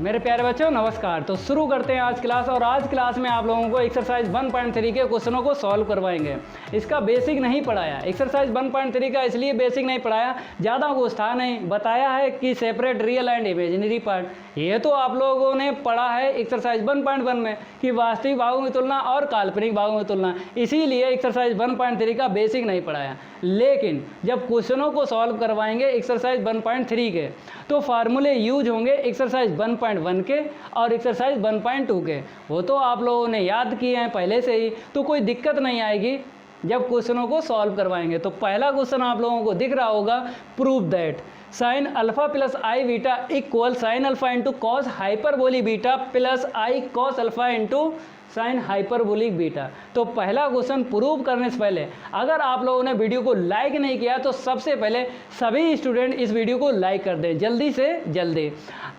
मेरे प्यारे बच्चों नमस्कार। तो शुरू करते हैं आज क्लास। और आज क्लास में आप लोगों को एक्सरसाइज 1.3 के क्वेश्चनों को सॉल्व करवाएंगे। इसका बेसिक नहीं पढ़ाया, एक्सरसाइज 1.3 का इसलिए बेसिक नहीं पढ़ाया, ज़्यादा कुछ था नहीं। बताया है कि separate real and imaginary part, ये तो आप लोगों ने पढ़ा है एक्सरसाइज 1.1 में कि वास्तविक भागों की तुलना और काल्पनिक भागों की तुलना, इसीलिए एक्सरसाइज 1.3 का बेसिक नहीं पढ़ाया। लेकिन जब क्वेश्चनों को सॉल्व करवाएंगे एक्सरसाइज 1.3 के, तो फार्मूले यूज होंगे एक्सरसाइज 1.1 के और एक्सरसाइज 1.2 के। वो तो आप लोगों ने याद किए हैं पहले से ही, तो कोई दिक्कत नहीं आएगी जब क्वेश्चनों को सॉल्व करवाएंगे। तो पहला क्वेश्चन आप लोगों को दिख रहा होगा, prove that sine alpha plus i beta equal sine alpha into cos hyperbolic beta plus i cos alpha into sine hyperbolic beta. तो पहला क्वेश्चन प्रूव करने से पहले अगर आप लोगों ने वीडियो को लाइक नहीं किया तो सबसे पहले सभी स्टूडेंट इस वीडियो को लाइक कर दें जल्दी से जल्दी।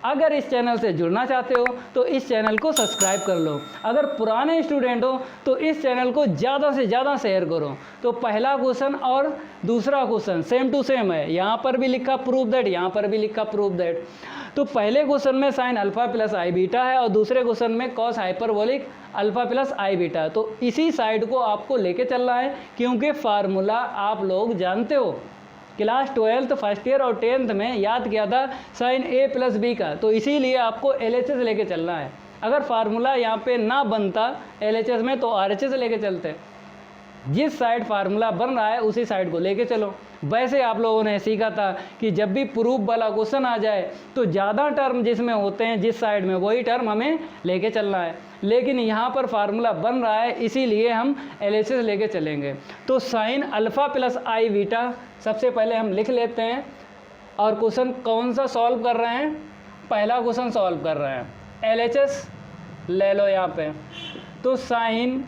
अगर इस चैनल से जुड़ना चाहते हो तो इस चैनल को सब्सक्राइब कर लो। अगर पुराने स्टूडेंट हो तो इस चैनल को ज़्यादा से ज़्यादा शेयर करो। तो पहला क्वेश्चन और दूसरा क्वेश्चन सेम टू सेम है, यहाँ पर भी लिखा प्रूव दैट, यहाँ पर भी लिखा प्रूव दैट। तो पहले क्वेश्चन में sine alpha plus i beta है और दूसरे क्वेश्चन में cos hyperbolic alpha plus i beta. तो इसी साइड को आपको लेके चलना है, क्योंकि फार्मूला आप लोग जानते हो, क्लास 12th फर्स्ट ईयर और 10th में याद किया था साइन ए प्लस बी का। तो इसीलिए आपको LHS लेके चलना है। अगर फार्मूला यहाँ पे ना बनता LHS में तो RHS लेके चलते। जिस साइड फार्मूला बन रहा है उसी साइड को लेके चलो। वैसे आप लोगों ने सीखा था कि जब भी प्रूफ वाला क्वेश्चन आ जाए तो ज़्यादा टर्म जिसमें होते हैं जिस साइड में, वही टर्म हमें लेके चलना है। लेकिन यहाँ पर फार्मूला बन रहा है इसीलिए हम LHS लेके चलेंगे। तो sine alpha plus i beta सबसे पहले हम लिख लेते हैं। और क्वेश्चन कौन सा सॉल्व कर रहे हैं? पहला क्वेश्चन सॉल्व कर रहे हैं। LHS ले लो यहाँ पे। तो sine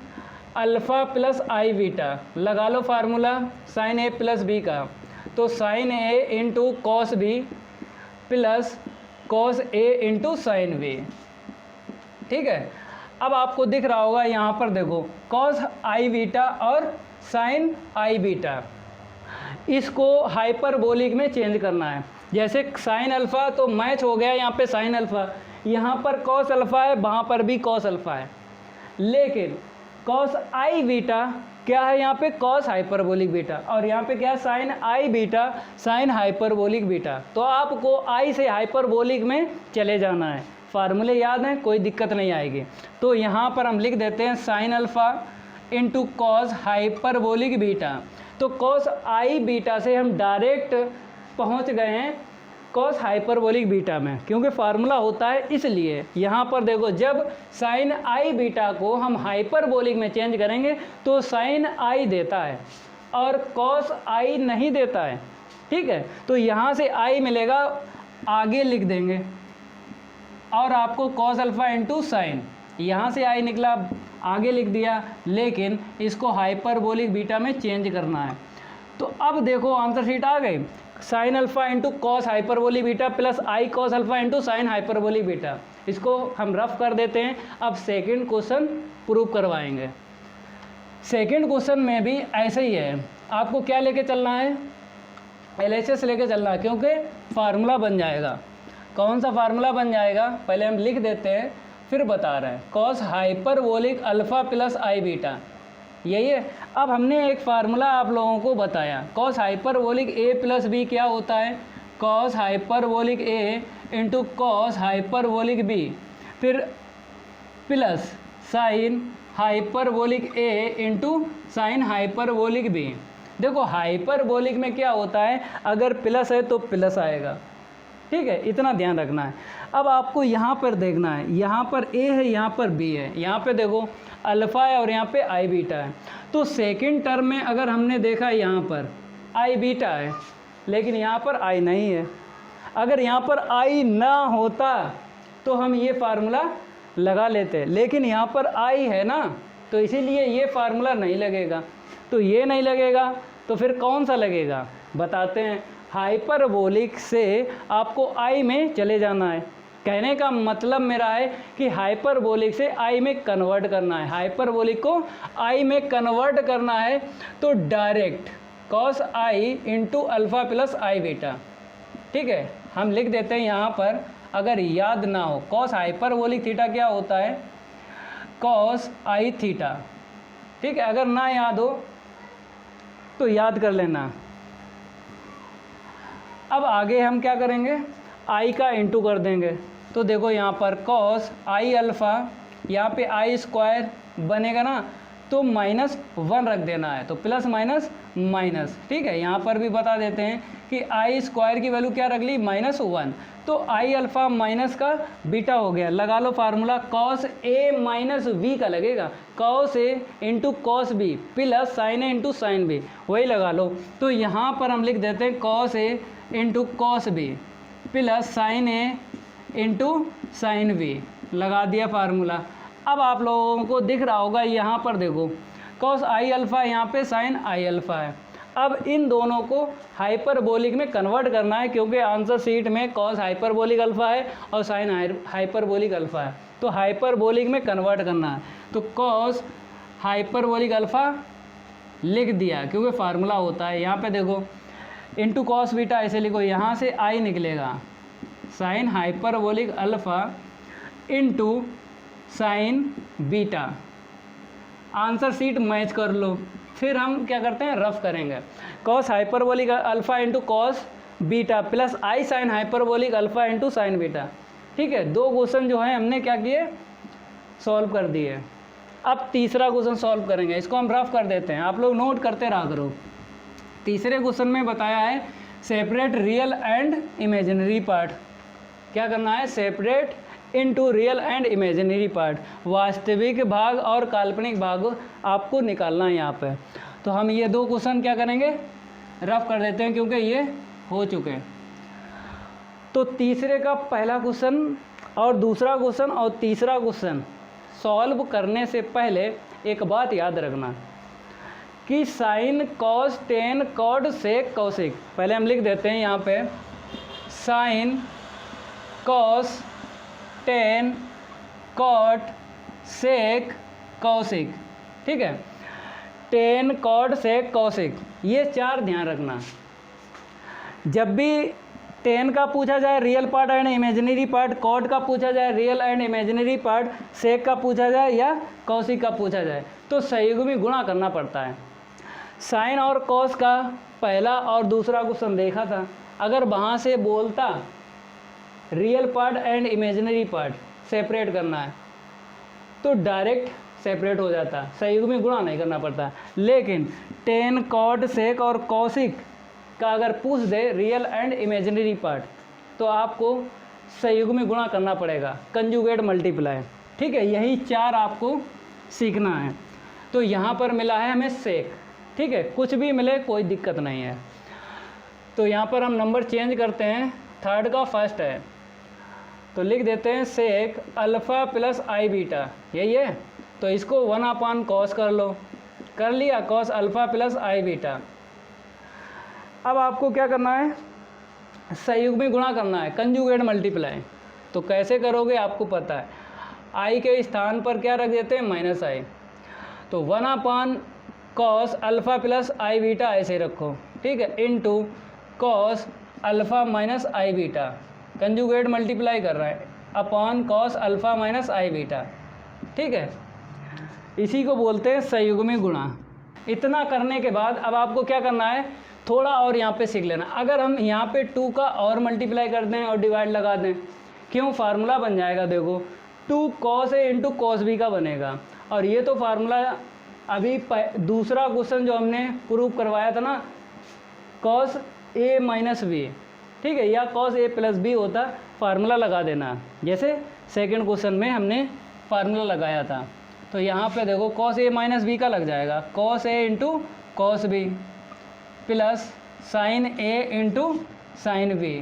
alpha plus i beta लगा लो formula sine A plus B का। तो sine A into cos B plus cos A into sine B. ठीक है, अब आपको दिख रहा होगा यहाँ पर देखो कॉस आई बीटा और साइन आई बीटा, इसको हाइपरबोलिक में चेंज करना है। जैसे साइन अल्फ़ा तो मैच हो गया यहाँ पे साइन अल्फ़ा, यहाँ पर कॉस अल्फ़ा है, वहाँ पर भी कॉस अल्फ़ा है। लेकिन कॉस आई बीटा क्या है यहाँ पे? Cos hyperbolic beta. और यहाँ पे क्या है? साइन आई बीटा साइन हाइपरबोलिक बीटा। तो आपको आई से हाइपरबोलिक में चले जाना है। फार्मूले याद हैं, कोई दिक्कत नहीं आएगी। तो यहाँ पर हम लिख देते हैं sign alpha into cos hyperbolic beta. तो कॉस आई बीटा से हम डायरेक्ट पहुँच गए हैं कॉस हाइपरबोलिक बीटा में, क्योंकि फार्मूला होता है इसलिए। यहाँ पर देखो जब साइन आई बीटा को हम हाइपरबोलिक में चेंज करेंगे तो साइन आई देता है और कॉस आई नहीं देता है। ठीक है, तो यहाँ से आई मिलेगा, आगे लिख देंगे और आपको कॉस अल्फ़ा इंटू साइन, यहाँ से आई निकला आगे लिख दिया। लेकिन इसको हाइपरबोलिक बीटा में चेंज करना है। तो अब देखो आंसर शीट आ गई, sine alpha into cos hyperbolic beta plus i cos alpha into sine hyperbolic beta. इसको हम रफ कर देते हैं। अब सेकंड क्वेश्चन प्रूव करवाएंगे। सेकंड क्वेश्चन में भी ऐसे ही है, आपको क्या लेके चलना है? LHS लेके चलना है, क्योंकि फार्मूला बन जाएगा। कौन सा फार्मूला बन जाएगा पहले हम लिख देते हैं फिर बता रहे हैं। Cos hyperbolic alpha plus i beta, यही है। अब हमने एक फार्मूला आप लोगों को बताया, कॉस हाइपरबोलिक ए प्लस बी क्या होता है? कॉस हाइपरबोलिक ए इंटू कॉस हाइपरबोलिक बी, फिर प्लस साइन हाइपरबोलिक ए इंटू साइन हाइपरबोलिक बी। देखो हाइपरबोलिक में क्या होता है, अगर प्लस है तो प्लस आएगा। ठीक है, इतना ध्यान रखना है। अब आपको यहाँ पर देखना है, यहाँ पर ए है, यहाँ पर बी है, यहाँ पे देखो अल्फ़ा है और यहाँ पे आई बीटा है। तो सेकंड टर्म में अगर हमने देखा यहाँ पर आई बीटा है, लेकिन यहाँ पर आई नहीं है। अगर यहाँ पर आई ना होता तो हम ये फार्मूला लगा लेते, लेकिन यहाँ पर आई है ना, तो इसीलिए ये फार्मूला नहीं लगेगा। तो ये नहीं लगेगा तो फिर कौन सा लगेगा बताते हैं। हाइपरबोलिक से आपको आई में चले जाना है। कहने का मतलब मेरा है कि हाइपरबोलिक से आई में कन्वर्ट करना है, हाइपरबोलिक को आई में कन्वर्ट करना है। तो direct cos I into alpha plus i beta. ठीक है, हम लिख देते हैं यहाँ पर अगर याद ना हो, कॉस हाइपरबोलिक थीटा क्या होता है, कॉस आई थीटा, ठीक है। अगर ना याद हो तो याद कर लेना। अब आगे हम क्या करेंगे, आई का इंटू कर देंगे। तो देखो यहाँ पर कॉस आई अल्फ़ा, यहाँ पे आई स्क्वायर बनेगा ना, तो -1 रख देना है, तो प्लस माइनस माइनस, ठीक है। यहाँ पर भी बता देते हैं कि आई स्क्वायर की वैल्यू क्या रख ली, -1, तो आई अल्फ़ा माइनस का बीटा हो गया। लगा लो formula, cos A minus B का लगेगा, cos A into cos B plus sine A into sine B, वही लगा लो। तो यहाँ पर हम लिख देते हैं cos A into cos B plus sine A into sine B, लगा दिया फार्मूला। अब आप लोगों को दिख रहा होगा यहाँ पर देखो, कॉस आई अल्फ़ा, यहाँ पे साइन आई अल्फ़ा है। अब इन दोनों को हाइपरबोलिक में कन्वर्ट करना है, क्योंकि आंसर शीट में कॉस हाइपरबोलिक अल्फ़ा है और साइन हाइपरबोलिक अल्फ़ा है, तो हाइपरबोलिक में कन्वर्ट करना है। तो कॉस हाइपरबोलिक अल्फ़ा लिख दिया, क्योंकि फार्मूला होता है। यहाँ पे देखो इंटू कॉस बीटा ऐसे लिखो, यहाँ से आई निकलेगा, sine hyperbolic alpha into sine beta. Answer sheet match कर लो। फिर हम क्या करते हैं, रफ करेंगे, cos hyperbolic alpha into cos beta plus i sine hyperbolic alpha into sine beta, ठीक है। 2 क्वेश्चन जो है हमने क्या किए, सॉल्व कर दिए। अब तीसरा क्वेश्चन सॉल्व करेंगे, इसको हम रफ कर देते हैं, आप लोग नोट करते रहा करो। तीसरे क्वेश्चन में बताया है separate real and imaginary part. क्या करना है, separate into real and imaginary part, वास्तविक भाग और काल्पनिक भाग आपको निकालना है यहाँ पे। तो हम ये 2 क्वेश्चन क्या करेंगे, रफ कर देते हैं, क्योंकि ये हो चुके हैं। तो तीसरे का पहला क्वेश्चन और दूसरा क्वेश्चन और तीसरा क्वेश्चन सॉल्व करने से पहले एक बात याद रखना कि sine cos tan cot sec cosec, पहले हम लिख देते हैं यहाँ पे sine cos tan cot sec cosec, ठीक है। टेन कॉट सेक कौशिक, ये 4 ध्यान रखना। जब भी टेन का पूछा जाए real part and imaginary part, cot का पूछा जाए real and imaginary part, sec का पूछा जाए या कौशिक का पूछा जाए, तो संयुग्मी गुणा करना पड़ता है। साइन और कॉस का पहला और दूसरा क्वेश्चन देखा था, अगर वहाँ से बोलता real part and imaginary part separate करना है तो डायरेक्ट सेपरेट हो जाता, संयुग्मी गुणा नहीं करना पड़ता। लेकिन टेन कॉट सेक और कौशिक का अगर पूछ दे रियल एंड इमेजिनरी पार्ट, तो आपको संयुग्मी गुणा करना पड़ेगा, कंजुगेट मल्टीप्लाई, ठीक है। यही 4 आपको सीखना है। तो यहाँ पर मिला है हमें सेक, ठीक है, कुछ भी मिले कोई दिक्कत नहीं है। तो यहाँ पर हम नंबर चेंज करते हैं, थर्ड का फर्स्ट है, तो लिख देते हैं सेक अल्फ़ा प्लस आई बीटा, यही है। तो इसको 1 कॉस कर लो, कर लिया, cos alpha plus i beta. अब आपको क्या करना है, संयुग्मी गुणा करना है, कंजुगेट मल्टीप्लाई। तो कैसे करोगे आपको पता है, आई के स्थान पर क्या रख देते हैं, माइनस आई। तो 1 cos alpha plus i beta ऐसे रखो, ठीक है, into cos alpha minus i beta, conjugate multiply कर रहा है, upon cos alpha minus i beta, ठीक है। इसी को बोलते हैं संयुग्मी गुणा। इतना करने के बाद अब आपको क्या करना है, थोड़ा और यहाँ पे सीख लेना। अगर हम यहाँ पे 2 का और मल्टीप्लाई कर दें और डिवाइड लगा दें, क्यों, फार्मूला बन जाएगा, देखो 2 cos A into cos B का बनेगा। और ये तो फार्मूला अभी दूसरा क्वेश्चन जो हमने प्रूव करवाया था ना, कॉस ए माइनस बी, ठीक है, या कॉस ए प्लस बी होता, फार्मूला लगा देना, जैसे सेकंड क्वेश्चन में हमने फार्मूला लगाया था। तो यहाँ पे देखो कॉस ए माइनस बी का लग जाएगा, cos A into cos B plus sine A into sine B,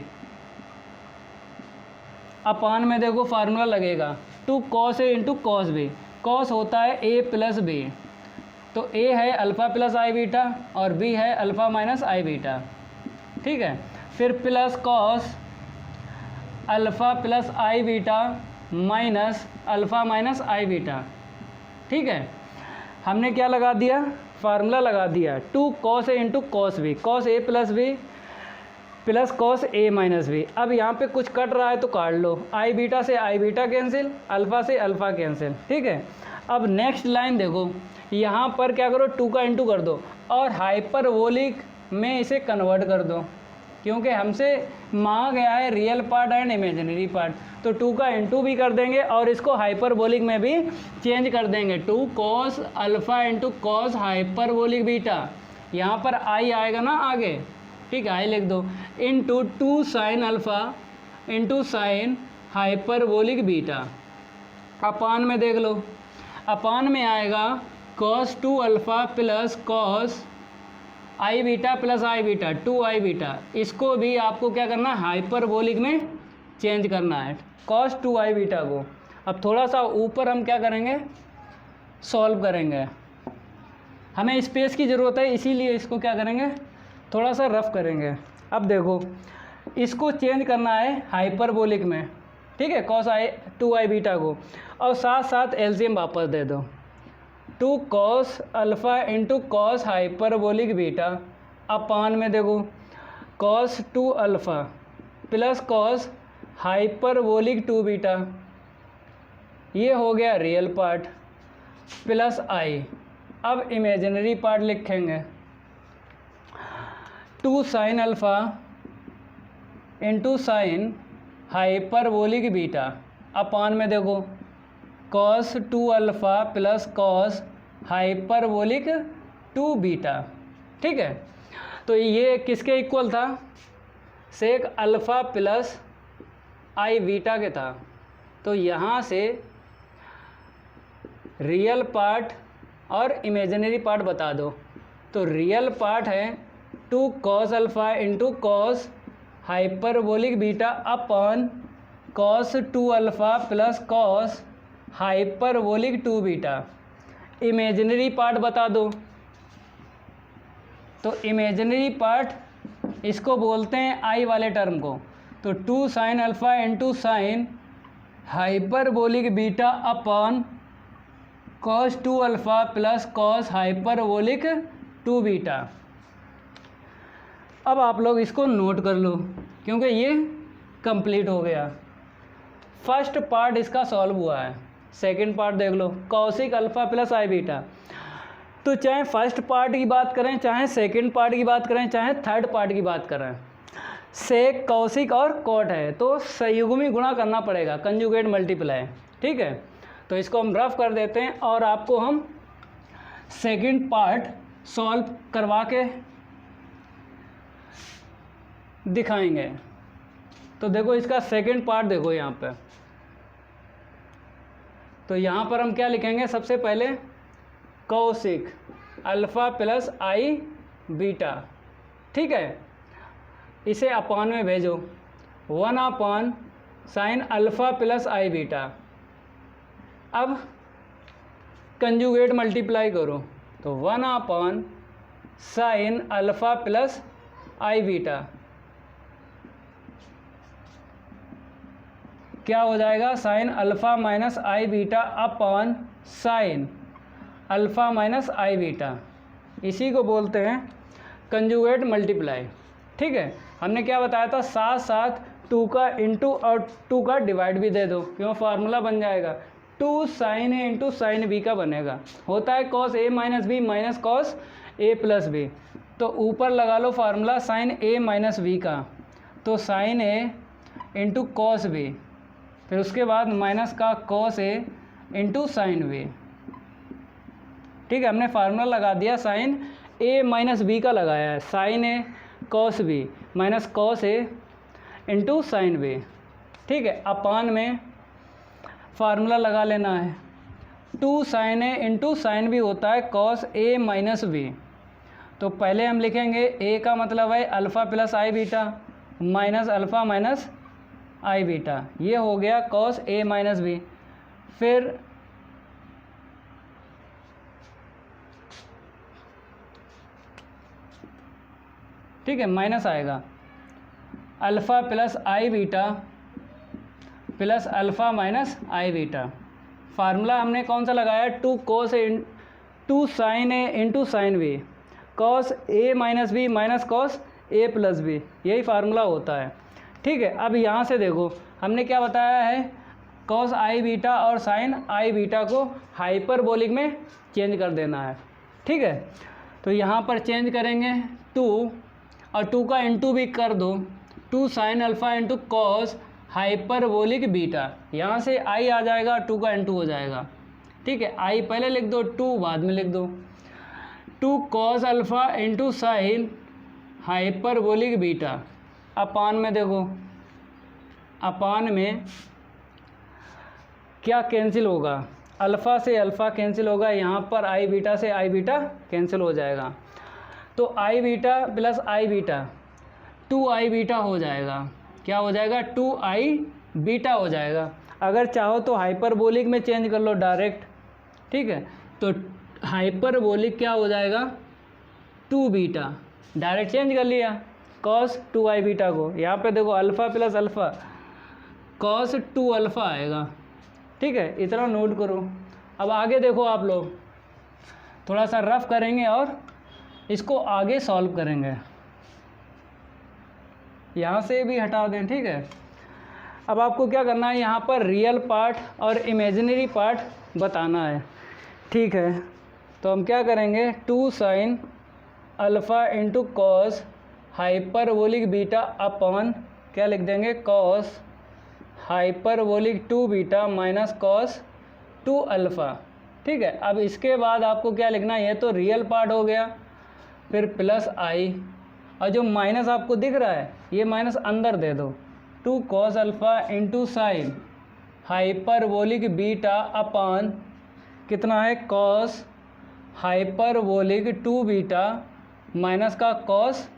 अपान में देखो फार्मूला लगेगा 2 cos A into cos B, cos होता है ए प्लस बी, तो ए है अल्फ़ा प्लस आई बीटा और बी है अल्फ़ा माइनस आई बीटा, ठीक है। फिर plus cos alpha plus i beta minus alpha minus i beta, ठीक है। हमने क्या लगा दिया, फार्मूला लगा दिया 2 cos A into cos B, cos A plus B plus cos A minus B. अब यहाँ पे कुछ कट रहा है तो काट लो, आई बीटा से आई बीटा कैंसिल, अल्फ़ा से अल्फ़ा कैंसिल, ठीक है। अब नेक्स्ट लाइन देखो, यहाँ पर क्या करो, 2 का इंटू कर दो और हाइपरबोलिक में इसे कन्वर्ट कर दो, क्योंकि हमसे मांगा गया है real part and imaginary part. तो 2 का इंटू भी कर देंगे और इसको हाइपरबोलिक में भी चेंज कर देंगे, 2 cos alpha into cos hyperbolic beta. यहाँ पर आई आएगा ना आगे, ठीक है, आई लिख दो, into 2 sine alpha into sine hyperbolic beta. अपान में देख लो, अपान में आएगा cos 2 alpha plus cos i beta plus i beta, 2 i beta. इसको भी आपको क्या करना है, हाइपरबोलिक में चेंज करना है, कॉस 2 आई बीटा को। अब थोड़ा सा ऊपर हम क्या करेंगे, सॉल्व करेंगे, हमें स्पेस की ज़रूरत है, इसीलिए इसको क्या करेंगे, थोड़ा सा रफ करेंगे। अब देखो, इसको चेंज करना है हाइपरबोलिक में, ठीक है, कॉस आई 2 आई बीटा को, और साथ साथ एलसीएम वापस दे दो, 2 cos alpha into cos hyperbolic beta. अपान में देखो, cos 2 alpha plus cos hyperbolic 2 beta, ये हो गया रियल पार्ट, प्लस आई। अब इमेजिनरी पार्ट लिखेंगे, 2 sine alpha into sine hyperbolic beta. अपान में देखो, cos 2 alpha plus cos hyperbolic 2 beta, ठीक है। तो ये किसके इक्वल था, sec alpha plus i beta के था। तो यहाँ से रियल पार्ट और इमेजिनरी पार्ट बता दो। तो रियल पार्ट है 2 cos alpha into cos hyperbolic beta upon cos 2 alpha plus cos hyperbolic 2 beta. Imaginary part बता दो। तो इमेजिनरी पार्ट इसको बोलते हैं आई वाले टर्म को। तो 2 sine alpha into sine hyperbolic beta upon cos 2 alpha plus cos hyperbolic 2 beta. अब आप लोग इसको नोट कर लो, क्योंकि ये कंप्लीट हो गया। फर्स्ट पार्ट इसका सॉल्व हुआ है। सेकंड पार्ट देख लो, cosec alpha plus i beta. तो चाहे फर्स्ट पार्ट की बात करें, चाहे सेकंड पार्ट की बात करें, चाहे थर्ड पार्ट की बात करें, सेक कॉसिक और कॉट है तो संयुग्मी गुणा करना पड़ेगा, कंजुगेट मल्टीप्लाई, ठीक है। तो इसको हम रफ कर देते हैं और आपको हम सेकंड पार्ट सॉल्व करवा के दिखाएंगे। तो देखो इसका सेकंड पार्ट देखो यहाँ पे। तो यहाँ पर हम क्या लिखेंगे, सबसे पहले cosec alpha plus i beta, ठीक है। इसे अपान में भेजो, 1 upon sine alpha plus i beta. अब कंजुगेट मल्टीप्लाई करो, तो 1 upon sine alpha plus i beta क्या हो जाएगा, sine alpha minus i beta upon sine alpha minus i beta. इसी को बोलते हैं कंजुगेट मल्टीप्लाई, ठीक है। हमने क्या बताया था, साथ साथ 2 का इंटू और 2 का डिवाइड भी दे दो, क्यों, फार्मूला बन जाएगा 2 sign A into sine B का बनेगा। होता है cos A minus B minus cos A plus B. तो ऊपर लगा लो फार्मूला साइन ए माइनस बी का, तो sine A into cos B, फिर उसके बाद माइनस का cos A into sine B, ठीक है। हमने फार्मूला लगा दिया, साइन ए माइनस बी का लगाया है, sign A cos B minus cos A into sine B, ठीक है। अपान में फार्मूला लगा लेना है, 2 sign A into sine B होता है कॉस ए माइनस बी। तो पहले हम लिखेंगे ए का मतलब है alpha plus i beta minus alpha minus i beta, ये हो गया कॉस ए माइनस बी। फिर ठीक है, माइनस आएगा alpha plus i beta plus alpha minus i beta. Formula हमने कौन सा लगाया, 2 cos A 2 sign A into sine B, cos A minus B minus cos A plus B, यही formula होता है। ठीक है, अब यहाँ से देखो हमने क्या बताया है, कॉस आई बीटा और साइन आई बीटा को हाइपरबोलिक में चेंज कर देना है। ठीक है, तो यहाँ पर चेंज करेंगे 2 और 2 का इंटू भी कर दो, 2 sine alpha into cos hyperbolic beta, यहाँ से आई आ जाएगा, 2 का इंटू हो जाएगा। ठीक है, आई पहले लिख दो, 2 बाद में लिख दो, 2 cos alpha into sine hyperbolic beta, अपान में देखो, अपान में क्या कैंसिल होगा, अल्फ़ा से अल्फ़ा कैंसिल होगा, यहाँ पर आई बीटा से आई बीटा कैंसिल हो जाएगा, तो आई beta plus i beta 2 i beta हो जाएगा। क्या हो जाएगा, 2 आई बीटा हो जाएगा। अगर चाहो तो हाइपरबोलिक में चेंज कर लो डायरेक्ट। ठीक है, तो हाइपरबोलिक क्या हो जाएगा, 2 बीटा, डायरेक्ट चेंज कर लिया कॉस 2 आई बीटा को। यहाँ पे देखो alpha plus alpha cos 2 alpha आएगा। ठीक है, इतना नोट करो। अब आगे देखो, आप लोग थोड़ा सा रफ करेंगे और इसको आगे सॉल्व करेंगे, यहाँ से भी हटा दें। ठीक है, अब आपको क्या करना है, यहाँ पर रियल पार्ट और इमेजिनरी पार्ट बताना है। ठीक है, तो हम क्या करेंगे, 2 sine alpha into cos hyperbolic beta upon क्या लिख देंगे, cos hyperbolic 2 beta minus cos 2 alpha. ठीक है, अब इसके बाद आपको क्या लिखना है, ये तो रियल पार्ट हो गया, फिर प्लस आई, और जो माइनस आपको दिख रहा है ये माइनस अंदर दे दो, 2 cos alpha into sine hyperbolic beta upon कितना है, कॉस हाइपरबोलिक 2 बीटा माइनस का कॉस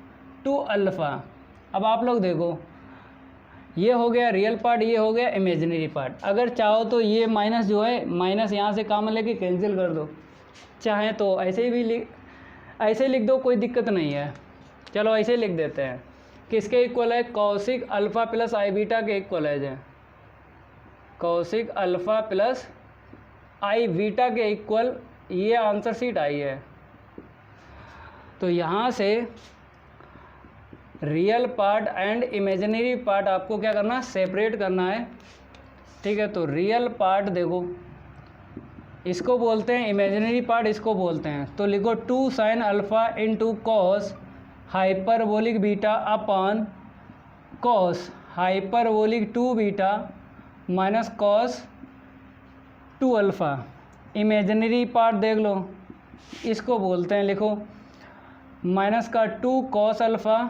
2 अल्फ़ा। अब आप लोग देखो, ये हो गया रियल पार्ट, ये हो गया इमेजिनरी पार्ट। अगर चाहो तो ये माइनस जो है, माइनस यहाँ से कॉमन लेके कैंसिल कर दो, चाहे तो ऐसे ही ऐसे लिख दो, कोई दिक्कत नहीं है। चलो ऐसे लिख देते हैं, किसके इक्वल है, cosec alpha plus i beta के इक्वल है, cosec alpha plus i beta के इक्वल, ये आंसर शीट आई है। तो यहाँ से real part and imaginary part आपको क्या करना है, सेपरेट करना है। ठीक है, तो रियल पार्ट देखो, इसको बोलते हैं इमेजिनरी पार्ट, इसको बोलते हैं, तो लिखो 2 sine alpha into cos hyperbolic beta upon cos hyperbolic 2 beta minus cos 2 alpha. Imaginary part देख लो, इसको बोलते हैं, लिखो माइनस का 2 cos alpha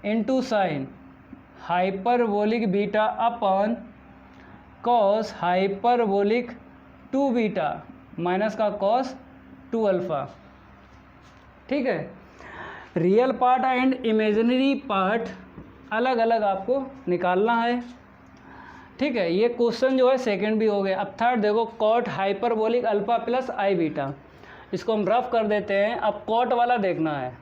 into sine hyperbolic beta upon cos hyperbolic 2 beta minus का कॉस 2 अल्फ़ा। ठीक है, real part and imaginary part अलग अलग आपको निकालना है। ठीक है, ये क्वेश्चन जो है सेकंड भी हो गया। अब थर्ड देखो, cot hyperbolic alpha plus i beta, इसको हम रफ कर देते हैं। अब कॉट वाला देखना है,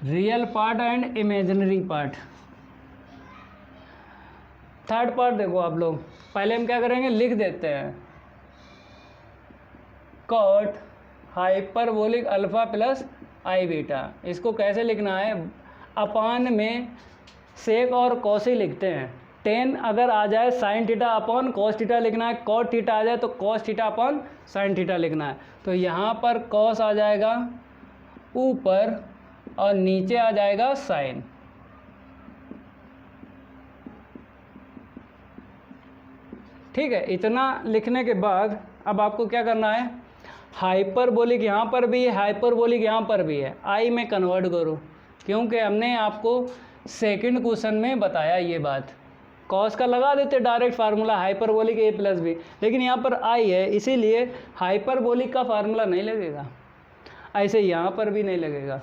real part and imaginary part. Third part देखो आप लोग, पहले हम क्या करेंगे, लिख देते हैं cot hyperbolic alpha plus i beta. इसको कैसे लिखना है, अपान में सेक और कॉस ही लिखते हैं। 10 अगर आ जाए sine theta upon cos theta लिखना है, कॉट थीटा आ जाए तो cos theta upon sine theta लिखना है। तो यहाँ पर कॉस आ जाएगा ऊपर और नीचे आ जाएगा साइन। ठीक है, इतना लिखने के बाद अब आपको क्या करना है, हाइपरबोलिक यहाँ पर भी है, हाइपरबोलिक यहाँ पर भी है, आई में कन्वर्ट करो, क्योंकि हमने आपको सेकंड क्वेश्चन में बताया ये बात। कॉस का लगा देते डायरेक्ट फार्मूला हाइपरबोलिक ए प्लस बी, लेकिन यहाँ पर आई है इसीलिए हाइपरबोलिक का फार्मूला नहीं लगेगा, ऐसे यहाँ पर भी नहीं लगेगा।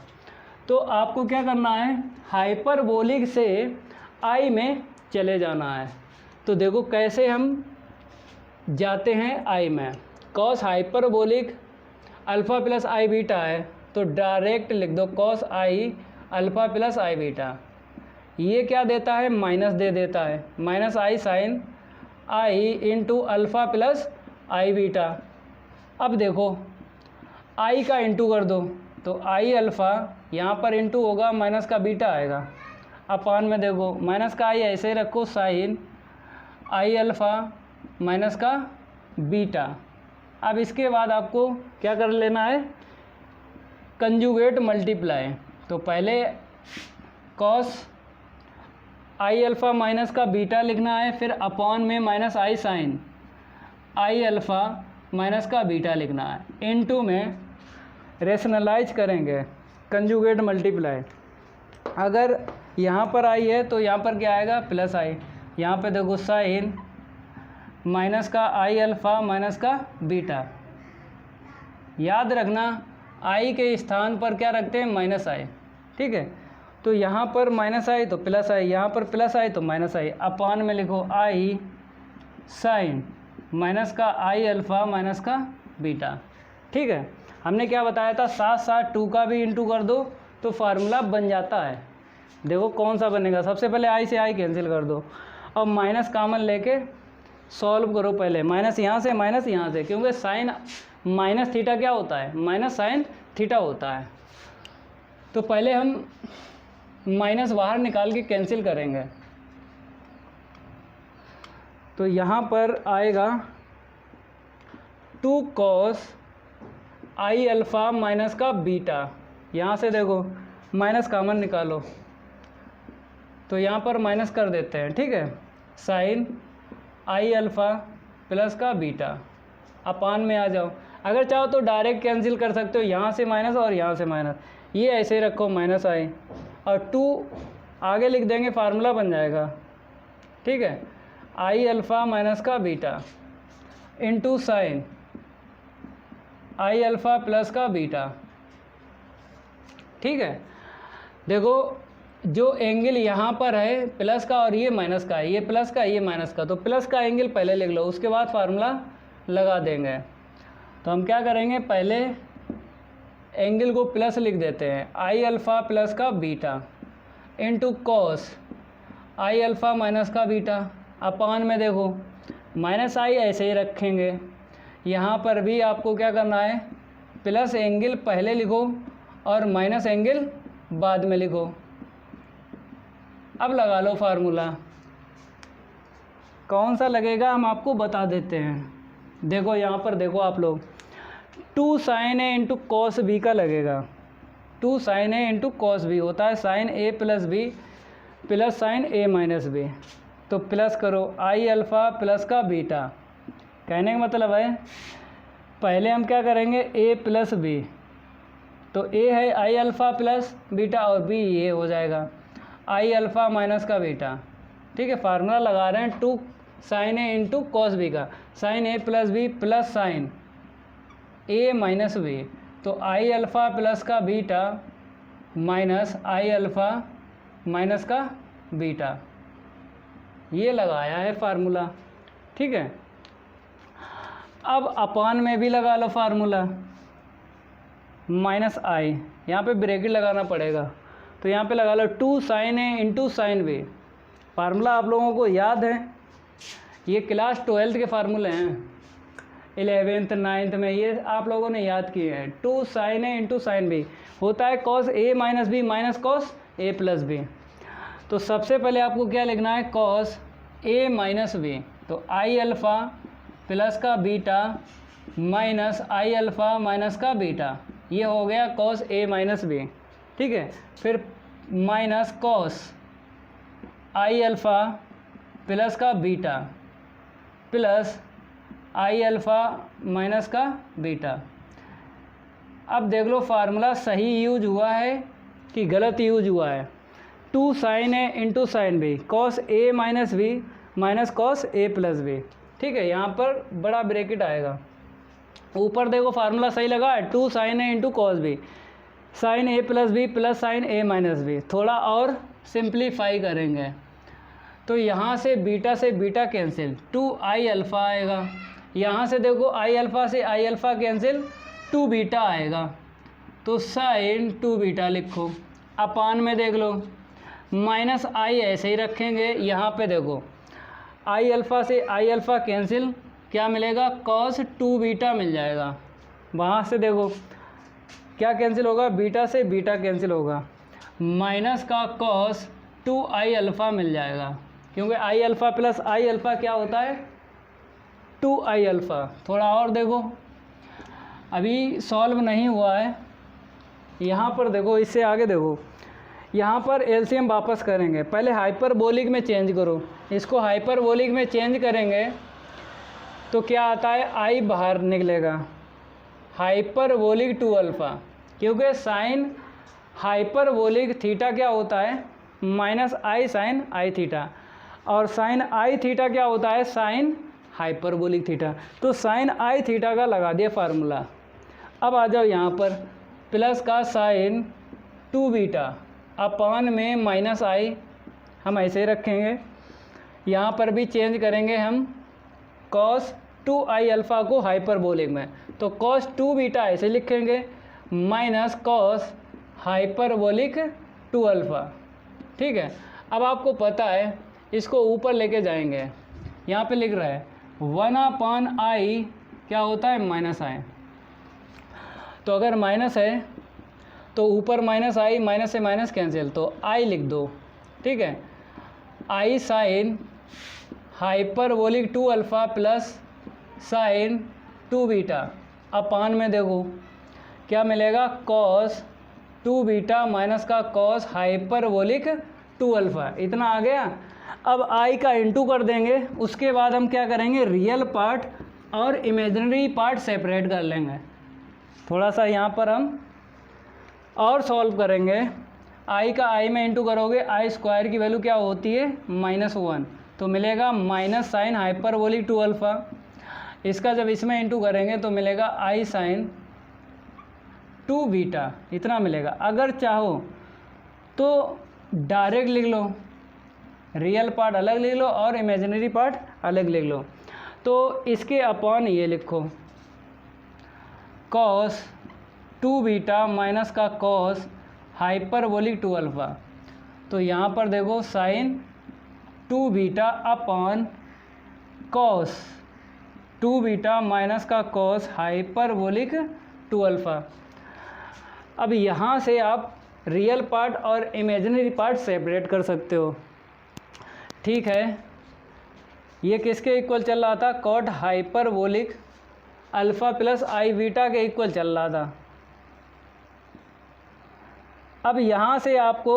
तो आपको क्या करना है, हाइपरबोलिक से आई में चले जाना है। तो देखो कैसे हम जाते हैं आई में, cos hyperbolic alpha plus i beta है तो डायरेक्ट लिख दो cos i alpha plus i beta. ये क्या देता है, माइनस दे देता है, minus i sine I into alpha plus i beta. अब देखो आई का इंटू कर दो तो आई अल्फ़ा, यहाँ पर इंटू होगा माइनस का बीटा आएगा, अपान में देखो माइनस का आई ऐसे ही रखो साइन आई अल्फ़ा माइनस का बीटा। अब इसके बाद आपको क्या कर लेना है, कंजुगेट मल्टीप्लाई। तो पहले कॉस आई अल्फ़ा माइनस का बीटा लिखना है, फिर अपॉन में minus i sine i alpha minus का बीटा लिखना है, इनटू में रेशनलाइज करेंगे कंजुगेट मल्टीप्लाई। अगर यहाँ पर आई है तो यहाँ पर क्या आएगा प्लस आई, यहाँ पे देखो साइन माइनस का आई अल्फ़ा माइनस का बीटा। याद रखना आई के स्थान पर क्या रखते हैं माइनस आई, ठीक है। तो यहाँ पर माइनस आई तो प्लस आई, यहाँ पर प्लस आई तो माइनस आई, अपान में लिखो आई साइन माइनस का आई अल्फ़ा माइनस का बीटा, ठीक है। हमने क्या बताया था, साथ साथ 2 का भी इंटू कर दो तो फार्मूला बन जाता है। देखो कौन सा बनेगा, सबसे पहले आई से आई कैंसिल कर दो और माइनस कॉमन लेके सॉल्व करो। पहले माइनस यहाँ से माइनस यहाँ से, क्योंकि साइन माइनस थीटा क्या होता है, माइनस साइन थीटा होता है। तो पहले हम माइनस बाहर निकाल के कैंसिल करेंगे। तो यहाँ पर आएगा 2 कॉस आई अल्फ़ा माइनस का बीटा। यहाँ से देखो माइनस कॉमन निकालो तो यहाँ पर माइनस कर देते हैं, ठीक है। साइन आई अल्फ़ा प्लस का बीटा, अपान में आ जाओ। अगर चाहो तो डायरेक्ट कैंसिल कर सकते हो, यहाँ से माइनस और यहाँ से माइनस, ये ऐसे ही रखो माइनस आई और 2 आगे लिख देंगे, फार्मूला बन जाएगा, ठीक है। आई अल्फ़ा माइनस का beta into sine i alpha plus का बीटा, ठीक है। देखो जो एंगल यहाँ पर है प्लस का और ये माइनस का है, ये प्लस का ये माइनस का, तो प्लस का एंगल पहले लिख लो, उसके बाद फार्मूला लगा देंगे। तो हम क्या करेंगे, पहले एंगल को प्लस लिख देते हैं, आई अल्फ़ा प्लस का beta into cos i alpha minus का बीटा, अपान में देखो माइनस आई ऐसे ही रखेंगे। यहाँ पर भी आपको क्या करना है, प्लस एंगल पहले लिखो और माइनस एंगल बाद में लिखो। अब लगा लो फार्मूला, कौन सा लगेगा हम आपको बता देते हैं। देखो यहाँ पर देखो आप लोग, 2 sign A into cos B का लगेगा। 2 sign A into cos B होता है sign A plus B plus sine A minus b. तो प्लस करो आई अल्फ़ा प्लस का बीटा, कहने का मतलब है पहले हम क्या करेंगे ए प्लस बी, तो ए है आई अल्फ़ा प्लस बीटा और बी ये हो जाएगा आई अल्फ़ा माइनस का बीटा, ठीक है। फार्मूला लगा रहे हैं 2 sign A into cos B का, sine A plus B plus sine A minus b, तो आई अल्फ़ा प्लस का बीटा माइनस आई अल्फ़ा माइनस का बीटा, ये लगाया है फार्मूला, ठीक है। अब अपान में भी लगा लो फार्मूला, माइनस आई, यहाँ पे ब्रैकेट लगाना पड़ेगा, तो यहाँ पे लगा लो 2 sign A into sine B. Formula आप लोगों को याद है, ये क्लास 12th के फार्मूले हैं, 11th 9th में ये आप लोगों ने याद किए हैं। 2 sign A into sine B होता है cos A minus B minus cos A plus B. तो सबसे पहले आपको क्या लिखना है, कॉस ए माइनस बी, तो आई अल्फ़ा प्लस का बीटा माइनस आई अल्फ़ा माइनस का बीटा, ये हो गया कॉस ए माइनस बी, ठीक है। फिर minus cos i alpha plus का beta plus i alpha minus का बीटा। अब देख लो फार्मूला सही यूज हुआ है कि गलत यूज हुआ है। 2 sign A into sine B cos A minus B minus cos A plus B, ठीक है। यहाँ पर बड़ा ब्रैकेट आएगा, ऊपर देखो फार्मूला सही लगा है, 2 sign A into cos B sign A plus B plus sine A minus B. थोड़ा और सिंप्लीफाई करेंगे तो यहाँ से बीटा कैंसिल, 2 आई अल्फ़ा आएगा, यहाँ से देखो आई अल्फ़ा से आई अल्फ़ा कैंसिल, 2 बीटा आएगा, तो साइन 2 बीटा लिखो। अपान में देख लो माइनस आई ऐसे ही रखेंगे, यहाँ पे देखो आई अल्फ़ा से आई अल्फ़ा कैंसिल, क्या मिलेगा, कॉस 2 बीटा मिल जाएगा। वहाँ से देखो क्या कैंसिल होगा, बीटा से बीटा कैंसिल होगा, माइनस का कॉस 2i अल्फ़ा मिल जाएगा, क्योंकि i alpha plus i alpha क्या होता है 2i अल्फ़ा। थोड़ा और देखो, अभी सॉल्व नहीं हुआ है, यहाँ पर देखो, इससे आगे देखो, यहाँ पर एलसीएम वापस करेंगे, पहले हाइपरबोलिक में चेंज करो, इसको हाइपरबोलिक में चेंज करेंगे तो क्या आता है, i बाहर निकलेगा, हाइपरबोलिक 2 अल्फ़ा, क्योंकि साइन हाइपरबोलिक थीटा क्या होता है minus i sine I theta, और साइन आई थीटा क्या होता है साइन हाइपरबोलिक थीटा। तो साइन आई थीटा का लगा दिया फार्मूला। अब आ जाओ यहाँ पर, प्लस का साइन 2 बीटा अपान में माइनस आई, हम ऐसे ही रखेंगे, यहाँ पर भी चेंज करेंगे हम कॉस 2i अल्फ़ा को हाइपरबोलिक में, तो कॉस 2 बीटा ऐसे लिखेंगे माइनस कॉस हाइपरबोलिक 2 अल्फ़ा। ठीक है, अब आपको पता है इसको ऊपर लेके जाएंगे, यहाँ पे लिख रहा है 1/i क्या होता है माइनस आई, तो अगर माइनस है तो ऊपर माइनस आई, माइनस से माइनस कैंसिल, तो i लिख दो। ठीक है, i sign hyperbolic 2 alpha plus sign 2 beta अपान में देखो क्या मिलेगा, कॉस 2 बीटा माइनस का कॉस हाइपरबोलिक 2 अल्फ़ा, इतना आ गया। अब i का इंटू कर देंगे, उसके बाद हम क्या करेंगे, रियल पार्ट और इमेजिनरी पार्ट सेपरेट कर लेंगे। थोड़ा सा यहाँ पर हम और सॉल्व करेंगे, i का i में इंटू करोगे, i स्क्वायर की वैल्यू क्या होती है -1, तो मिलेगा माइनस साइन हाइपरबोलिक 2 अल्फ़ा। इसका जब इसमें इंटू करेंगे तो मिलेगा i साइन 2 बीटा, इतना मिलेगा। अगर चाहो तो डायरेक्ट लिख लो, रियल पार्ट अलग लिख लो और इमेजिनरी पार्ट अलग लिख लो, तो इसके अपॉन ये लिखो कॉस 2 बीटा माइनस का कॉस हाइपरबोलिक 2 अल्फ़ा, तो यहाँ पर देखो sine 2 beta upon cos 2 beta minus का कॉस हाइपरबोलिक 2 अल्फ़ा। अब यहाँ से आप रियल पार्ट और इमेजिनरी पार्ट सेपरेट कर सकते हो। ठीक है, ये किसके इक्वल चल रहा था, cot hyperbolic alpha plus i beta के इक्वल चल रहा था। अब यहाँ से आपको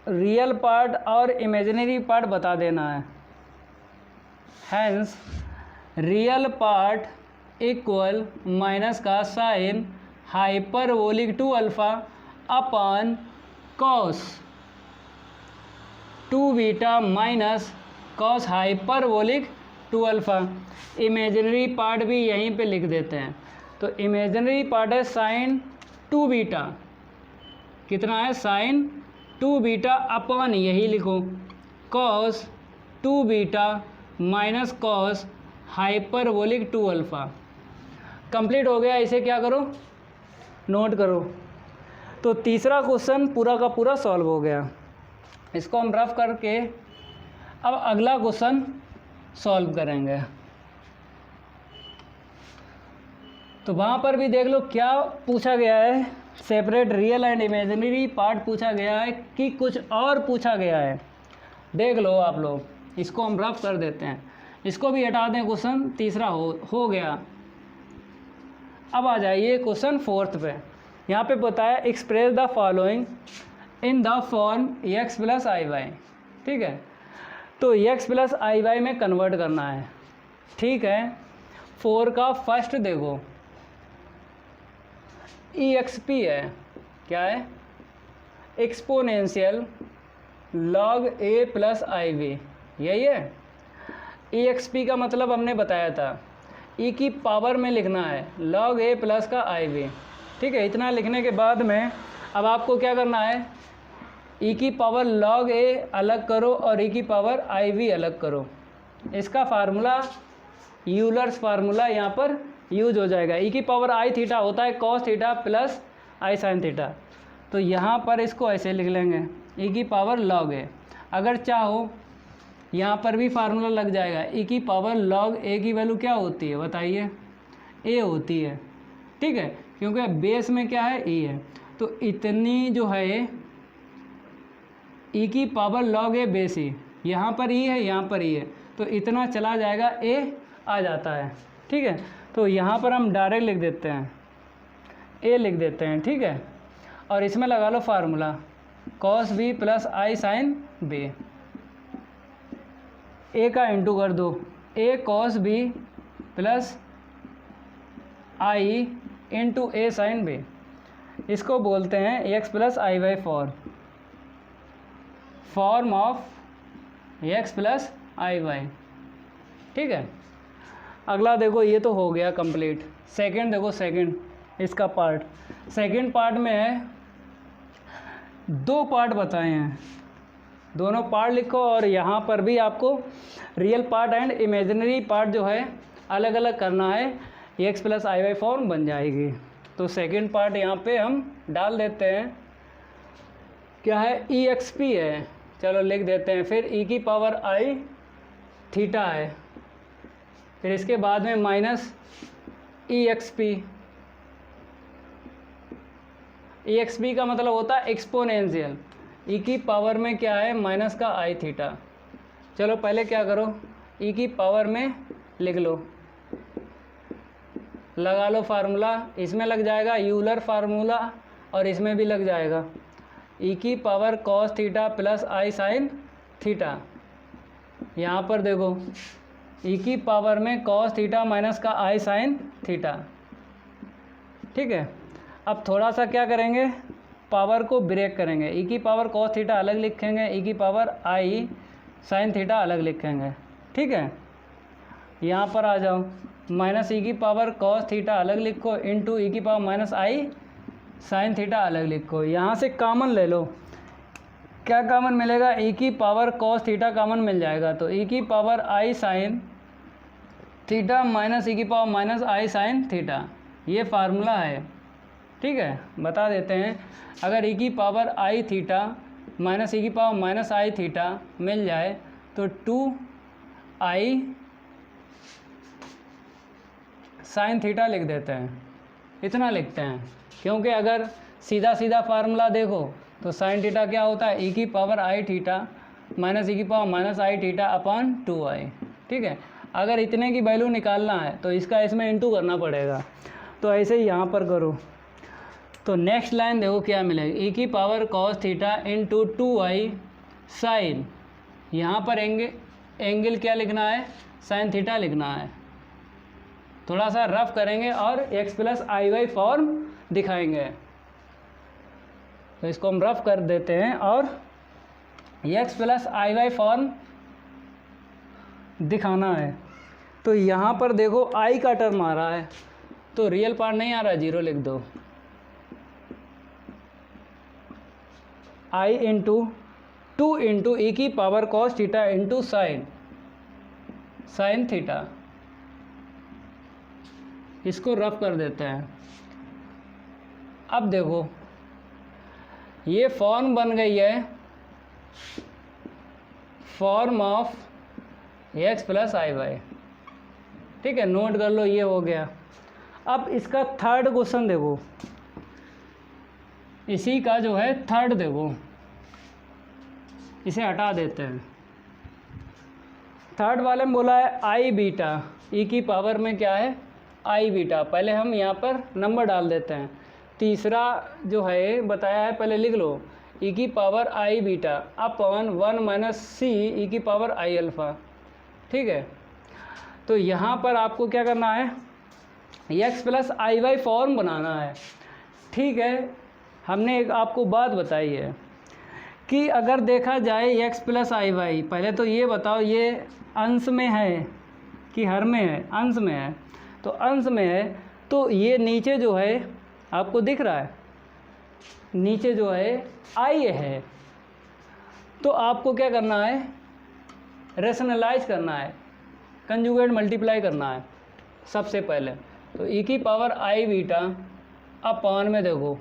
रियल पार्ट और इमेजिनरी पार्ट बता देना है, hence real part equal minus का sine hyperbolic 2 alpha upon cos 2 beta minus cos hyperbolic 2 alpha. Imaginary part भी यहीं पे लिख देते हैं, तो इमेजिनरी पार्ट है साइन 2 बीटा, कितना है साइन 2 बीटा अपॉन यही लिखो cos 2 beta minus cos hyperbolic 2 alpha. Complete हो गया, इसे क्या करो नोट करो। तो तीसरा क्वेश्चन पूरा का पूरा सॉल्व हो गया, इसको हम रफ करके अब अगला क्वेश्चन सॉल्व करेंगे। तो वहाँ पर भी देख लो क्या पूछा गया है, separate real and imaginary part पूछा गया है कि कुछ और पूछा गया है, देख लो आप लोग। इसको हम रफ कर देते हैं, इसको भी हटा दें, क्वेश्चन तीसरा हो गया। अब आ जाइए क्वेश्चन 4 पे। यहाँ पे बताया express the following in the form x plus i y. ठीक है, तो x प्लस आई वाई में कन्वर्ट करना है। ठीक है, 4 का फर्स्ट देखो EXP है, क्या है exponential log a plus i v, यही है। EXP का मतलब हमने बताया था e की पावर में लिखना है log a प्लस का आई वी। ठीक है, इतना लिखने के बाद में अब आपको क्या करना है, e की पावर log a अलग करो और e की पावर आई वी अलग करो। इसका फार्मूला यूलर्स फार्मूला यहाँ पर यूज हो जाएगा। e की पावर आई थीटा होता है cos theta plus i sine theta, तो यहाँ पर इसको ऐसे लिख लेंगे e की पावर log a। अगर चाहो यहाँ पर भी फार्मूला लग जाएगा, e की पावर log a की वैल्यू क्या होती है बताइए, a होती है। ठीक है, क्योंकि बेस में क्या है e है, तो इतनी जो है e की power log a base e, यहाँ पर e है यहाँ पर e है, तो इतना चला जाएगा a आ जाता है। ठीक है, तो यहाँ पर हम डायरेक्ट लिख देते हैं a लिख देते हैं। ठीक है, और इसमें लगा लो formula cos b plus i sine b, a का इंटू कर दो, a cos b plus i into a sine b, इसको बोलते हैं x plus i by form of x plus i by. ठीक है, अगला देखो, ये तो हो गया कंप्लीट। सेकंड देखो, सेकंड इसका पार्ट, सेकंड पार्ट में है 2 पार्ट बताए हैं, दोनों पार्ट लिखो और यहाँ पर भी आपको real part and imaginary part जो है अलग अलग करना है, x plus i by form बन जाएगी। तो सेकंड पार्ट यहाँ पे हम डाल देते हैं, क्या है ई एक्स पी है, चलो लिख देते हैं, फिर ई की पावर आई थीटा है, फिर इसके बाद में माइनस ई एक्स पी, ई एक्स पी का मतलब होता है एक्सपोनेंशियल, ई की पावर में क्या है माइनस का आई थीटा। चलो पहले क्या करो, ई की पावर में लिख लो, लगा लो फार्मूला, इसमें लग जाएगा यूलर फार्मूला और इसमें भी लग जाएगा, ई की power cos theta plus i sine theta. यहाँ पर देखो ई की पावर में कॉस थीटा माइनस का आई साइन थीटा। ठीक है, अब थोड़ा सा क्या करेंगे, पावर को ब्रेक करेंगे, ई की पावर कॉस थीटा अलग लिखेंगे, ई की पावर आई साइन थीटा अलग लिखेंगे। ठीक है, यहाँ पर आ जाओ, माइनस ई की पावर कॉस थीटा अलग लिखो इंटू ई की power minus i sine theta अलग लिखो। यहाँ से कॉमन ले लो, क्या कॉमन मिलेगा, ई की पावर कॉस थीटा कॉमन मिल जाएगा, तो ई की पावर आई साइन थीटा माइनस ई की power minus i sine theta, ये फार्मूला है। ठीक है, बता देते हैं, अगर ई की पावर आई थीटा माइनस ई की पावर माइनस आई थीटा मिल जाए तो 2i साइन थीटा लिख देते हैं, इतना लिखते हैं, क्योंकि अगर सीधा सीधा फार्मूला देखो तो साइन थीटा क्या होता है, ई की पावर आई थीटा माइनस ई की पावर माइनस आई थीटा अपॉन 2i। ठीक है, अगर इतने की वैल्यू निकालना है तो इसका इसमें इंटू करना पड़ेगा, तो ऐसे ही यहाँ पर करो। तो नेक्स्ट लाइन देखो क्या मिलेगा, ई की power cos theta into 2i sine, यहाँ पर एंगल क्या लिखना है, साइन थीटा लिखना है। थोड़ा सा रफ करेंगे और x plus i y form दिखाएंगे, तो इसको हम रफ कर देते हैं और x plus i y form दिखाना है। तो यहाँ पर देखो आई का टर्म आ रहा है, तो रियल पार्ट नहीं आ रहा, 0 लिख दो, आई इंटू 2 इंटू ई की power cos theta into sine theta, इसको रफ कर देते हैं। अब देखो ये फॉर्म बन गई है, form of x plus i y. ठीक है, नोट कर लो, ये हो गया। अब इसका थर्ड क्वेश्चन देखो, इसी का जो है थर्ड देखो, इसे हटा देते हैं। थर्ड वाले में बोला है आई बीटा, ई की पावर में क्या है आई बीटा, पहले हम यहाँ पर नंबर डाल देते हैं। तीसरा जो है बताया है, पहले लिख लो, ई की पावर आई बीटा अपॉन 1 माइनस सी ई की पावर आई अल्फ़ा। ठीक है, तो यहाँ पर आपको क्या करना है, x plus i y form बनाना है। ठीक है, हमने एक आपको बात बताई है कि अगर देखा जाए एक्स प्लस आई वाई, पहले तो ये बताओ ये अंश में है कि हर में है, अंश में है, तो अंश में है, तो ये नीचे जो है आपको दिख रहा है, नीचे जो है आई है, तो आपको क्या करना है, रेशनलाइज करना है, कंजुगेट मल्टीप्लाई करना है सबसे पहले। तो ई की पावर आई बीटा अपॉन में देखो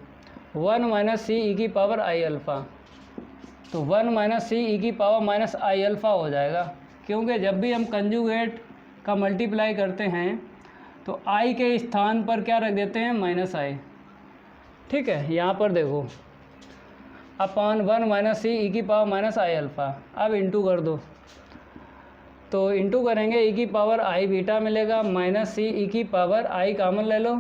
1 माइनस सी ई की पावर आई अल्फ़ा, तो 1 माइनस सी ई की पावर माइनस आई अल्फ़ा हो जाएगा, क्योंकि जब भी हम कंजुगेट का मल्टीप्लाई करते हैं तो आई के स्थान पर क्या रख देते हैं, माइनस आई। ठीक है, यहाँ पर देखो अपॉन 1 माइनस सी ई की पावर माइनस आई अल्फ़ा। अब इंटू कर दो, तो इंटू करेंगे ई की पावर आई बीटा मिलेगा माइनस सी ई की पावर आई कॉमन ले लो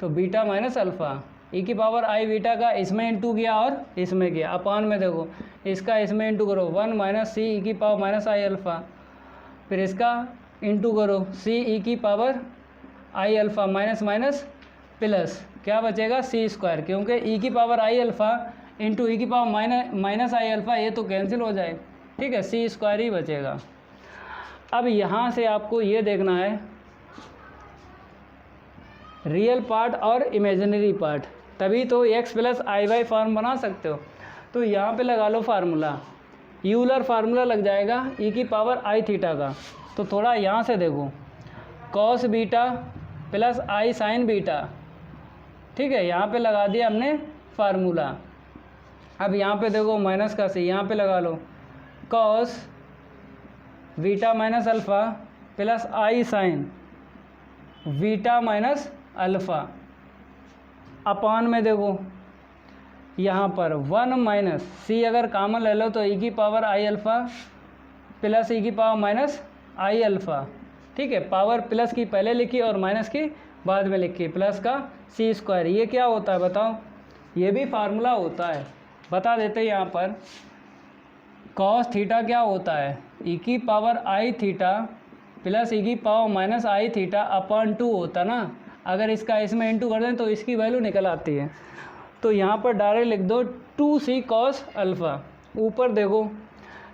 तो बीटा माइनस अल्फ़ा। ई की पावर आई बीटा का इसमें इंटू किया और इसमें किया, अपॉन में देखो इसका इसमें इंटू करो 1 माइनस सी ई की पावर माइनस आई अल्फ़ा, फिर इसका इंटू करो सी ई की पावर आई अल्फ़ा माइनस माइनस प्लस क्या बचेगा सी स्क्वायर, क्योंकि ई की पावर आई अल्फ़ा इंटू ई की पावर माइनस आई अल्फ़ा ये तो कैंसिल हो जाए। ठीक है, सी स्क्वायर ही बचेगा। अब यहाँ से आपको ये देखना है रियल पार्ट और इमेजिनरी पार्ट, तभी तो x plus i y form बना सकते हो। तो यहाँ पे लगा लो फार्मूला, यूलर फार्मूला लग जाएगा ई की पावर आई थीटा का। तो थोड़ा यहाँ से देखो cos beta plus i sine beta. ठीक है, यहाँ पे लगा दिया हमने फार्मूला। अब यहाँ पे देखो माइनस का सी, यहाँ पे लगा लो cos beta minus alpha plus i sine beta minus alpha, upon में देखो यहाँ पर 1 माइनस सी अगर कॉमन ले लो तो ई की पावर आई अल्फ़ा प्लस ई की पावर माइनस आई अल्फ़ा। ठीक है, पावर प्लस की पहले लिखी और माइनस की बाद में लिखी, प्लस का सी स्क्वायर। ये क्या होता है बताओ, ये भी फार्मूला होता है, बता देते हैं यहाँ पर। कॉस थीटा क्या होता है, ई की पावर आई थीटा प्लस ई की पावर माइनस आई थीटा अपॉन 2 होता ना। अगर इसका इसमें इंटू कर दें तो इसकी वैल्यू निकल आती है। तो यहाँ पर डायरेक्ट लिख दो 2c कॉस अल्फ़ा। ऊपर देखो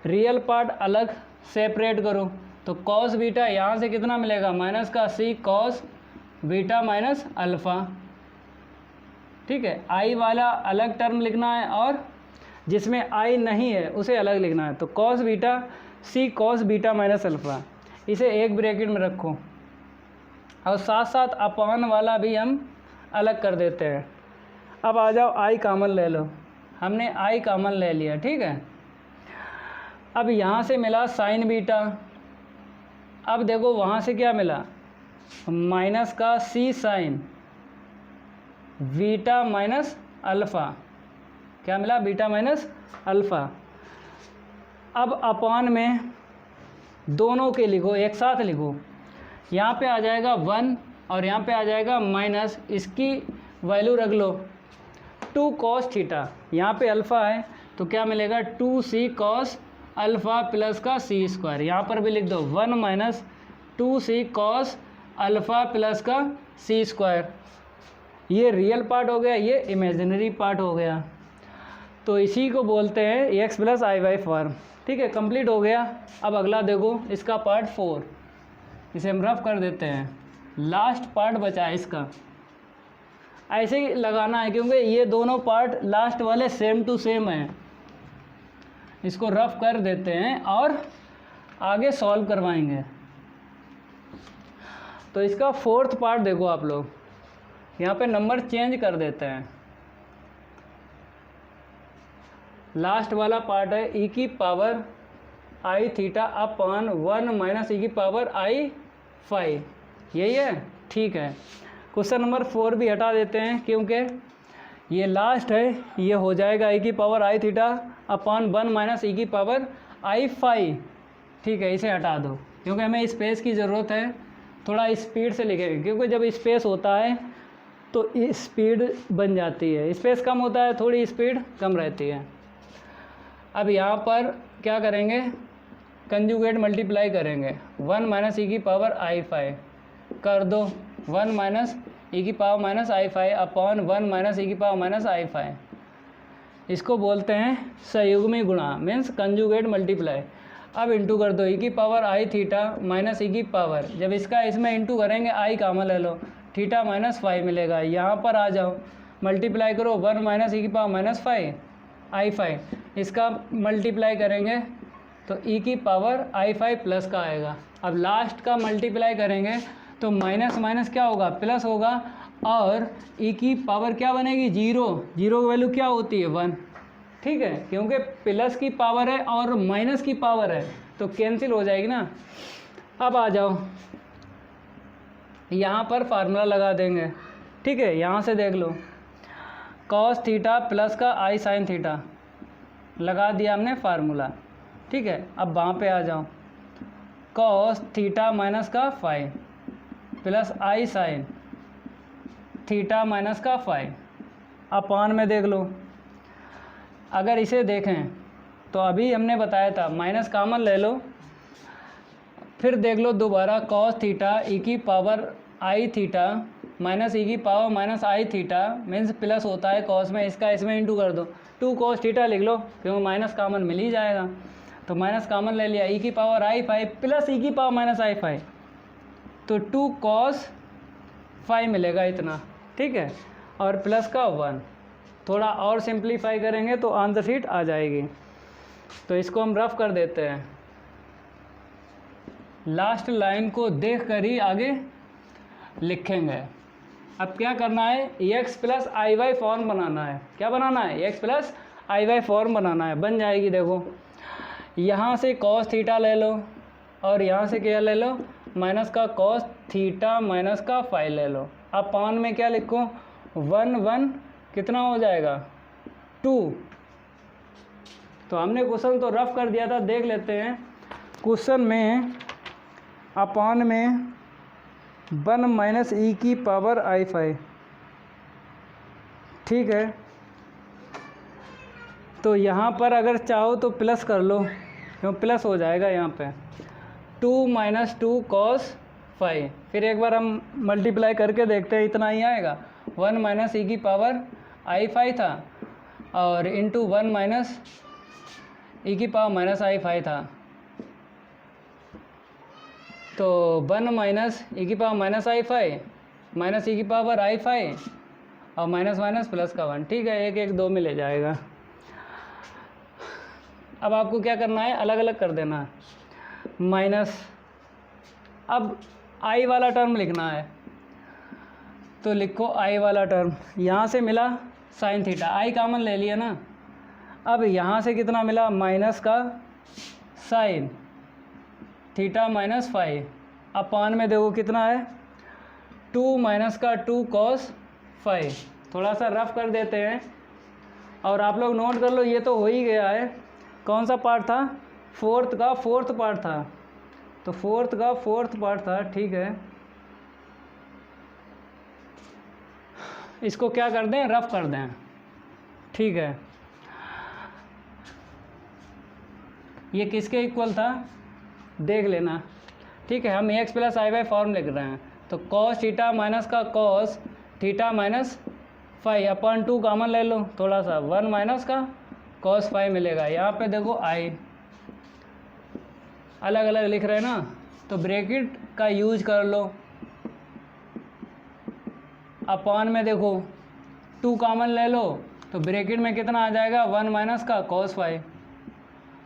रियल पार्ट अलग सेपरेट करो, तो कॉस बीटा यहाँ से कितना मिलेगा माइनस का c cos beta minus alpha. ठीक है, आई वाला अलग टर्म लिखना है और जिसमें आई नहीं है उसे अलग लिखना है। तो cos beta c cos beta minus alpha, इसे एक ब्रैकेट में रखो और साथ साथ अपॉन वाला भी हम अलग कर देते हैं। अब आ जाओ आई कॉमन ले लो, हमने आई कॉमन ले लिया। ठीक है, अब यहाँ से मिला साइन बीटा, अब देखो वहाँ से क्या मिला माइनस का सी साइन बीटा माइनस अल्फ़ा, क्या मिला बीटा माइनस अल्फ़ा। अब अपॉन में दोनों के लिखो, एक साथ लिखो, यहाँ पे आ जाएगा 1 और यहाँ पे आ जाएगा माइनस, इसकी वैल्यू रख लो 2 कॉस थीटा, यहाँ पे अल्फ़ा है तो क्या मिलेगा 2c कॉस अल्फ़ा प्लस का सी स्क्वायर। यहाँ पर भी लिख दो 1 minus 2c cos alpha plus का सी स्क्वायर। ये रियल पार्ट हो गया, ये इमेजिनरी पार्ट हो गया। तो इसी को बोलते हैं x plus i y form. ठीक है, कंप्लीट हो गया। अब अगला देखो इसका पार्ट 4, इसे हम रफ कर देते हैं। लास्ट पार्ट बचा है इसका, ऐसे ही लगाना है क्योंकि ये दोनों पार्ट लास्ट वाले सेम टू सेम हैं। इसको रफ कर देते हैं और आगे सॉल्व करवाएंगे। तो इसका 4th पार्ट देखो आप लोग, यहाँ पे नंबर चेंज कर देते हैं। लास्ट वाला पार्ट है ई की power i theta upon 1 minus ई की पावर आई फाई, यही है। ठीक है, क्वेश्चन नंबर 4 भी हटा देते हैं क्योंकि ये लास्ट है। ये हो जाएगा ई की power i theta upon 1 minus ई की पावर आई फाई। ठीक है, इसे हटा दो क्योंकि हमें स्पेस की ज़रूरत है। थोड़ा स्पीड से लिखेंगे क्योंकि जब स्पेस होता है तो स्पीड बन जाती है, स्पेस कम होता है थोड़ी स्पीड कम रहती है। अब यहाँ पर क्या करेंगे, कंजुगेट मल्टीप्लाई करेंगे 1 माइनस ई की पावर आई फाई कर दो 1 माइनस ई की पावर माइनस आई फाई अपॉन 1 माइनस ई की पावर माइनस आई फाई। इसको बोलते हैं संयुग्मी गुणा, मीन्स कंजुगेट मल्टीप्लाई। अब इंटू कर दो ई की पावर आई थीटा माइनस ई की पावर, जब इसका इसमें इंटू करेंगे आई कॉमन ले लो, थीटा माइनस फाई मिलेगा। यहाँ पर आ जाओ मल्टीप्लाई करो 1 माइनस ई की पावर माइनस फाई आई फाई, इसका मल्टीप्लाई करेंगे तो ई की पावर आई फाई प्लस का आएगा। अब लास्ट का मल्टीप्लाई करेंगे तो माइनस माइनस क्या होगा प्लस होगा और ई की पावर क्या बनेगी 0, 0 की वैल्यू क्या होती है 1। ठीक है, क्योंकि प्लस की पावर है और माइनस की पावर है तो कैंसिल हो जाएगी ना। अब आ जाओ यहाँ पर फार्मूला लगा देंगे, ठीक है। यहाँ से देख लो, कॉस थीटा प्लस का आई साइन थीटा लगा दिया हमने फार्मूला, ठीक है। अब वहाँ पे आ जाओ, कॉस थीटा माइनस का phi plus i sine theta minus का फाई अपान में देख लो। अगर इसे देखें तो अभी हमने बताया था माइनस कॉमन ले लो, फिर देख लो दोबारा कॉस थीटा ई की पावर आई थीटा माइनस ई की पावर माइनस आई थीटा मीन्स प्लस होता है कॉस में, इसका इसमें इंटू कर दो, 2 कॉस थीटा लिख लो क्योंकि माइनस कॉमन मिल ही जाएगा। तो माइनस कॉमन ले लिया, ई की पावर आई फाई प्लस ई की पावर माइनस आई फाई, तो 2 कॉस फाई मिलेगा इतना, ठीक है। और प्लस का 1, थोड़ा और सिंप्लीफाई करेंगे तो आंसर शीट आ जाएगी। तो इसको हम रफ कर देते हैं, लास्ट लाइन को देख कर ही आगे लिखेंगे। अब क्या करना है, x plus i y form बनाना है। क्या बनाना है, x plus i y form बनाना है। बन जाएगी, देखो यहाँ से कॉस थीटा ले लो और यहाँ से क्या ले लो, माइनस का कॉस थीटा माइनस का फाई ले लो। अब पान में क्या लिखो, 1 1 कितना हो जाएगा 2। तो हमने क्वेश्चन तो रफ कर दिया था, देख लेते हैं। क्वेश्चन में अपान में 1 माइनस ई की पावर आई फाई, ठीक है। तो यहाँ पर अगर चाहो तो प्लस कर लो, क्यों प्लस हो जाएगा यहाँ पे, 2 माइनस 2 कॉस फाई। फिर एक बार हम मल्टीप्लाई करके देखते हैं, इतना ही आएगा। 1 माइनस ई की पावर आई फाई था और इंटू 1 माइनस ई की पावर माइनस आई फाई था, तो 1 माइनस ई की पावर माइनस आई फाई माइनस ई की पावर आई फाई और माइनस माइनस प्लस का 1, ठीक है। 1 1 2 में ले जाएगा। अब आपको क्या करना है, अलग अलग कर देना है, माइनस, अब आई वाला टर्म लिखना है तो लिखो आई वाला टर्म। यहाँ से मिला साइन थीटा, आई कॉमन ले लिया ना। अब यहाँ से कितना मिला, माइनस का साइन थीटा माइनस फाई अपान में देखो कितना है, 2 माइनस का 2 कॉस फाई। थोड़ा सा रफ कर देते हैं और आप लोग नोट कर लो, ये तो हो ही गया है। कौन सा पार्ट था, फोर्थ का फोर्थ पार्ट था, तो फोर्थ का फोर्थ पार्ट था, ठीक है। इसको क्या कर दें, रफ कर दें, ठीक है। ये किसके इक्वल था देख लेना, ठीक है। हम x plus i y form लिख रहे हैं, तो कॉस थीटा माइनस का cos theta minus phi upon 2 common ले लो, थोड़ा सा 1 माइनस का कॉस फाई मिलेगा। यहाँ पे देखो आई अलग अलग लिख रहे हैं ना, तो ब्रैकेट का यूज कर लो। अपॉन में देखो 2 कॉमन ले लो, तो ब्रैकेट में कितना आ जाएगा, 1 माइनस का कॉस फाई,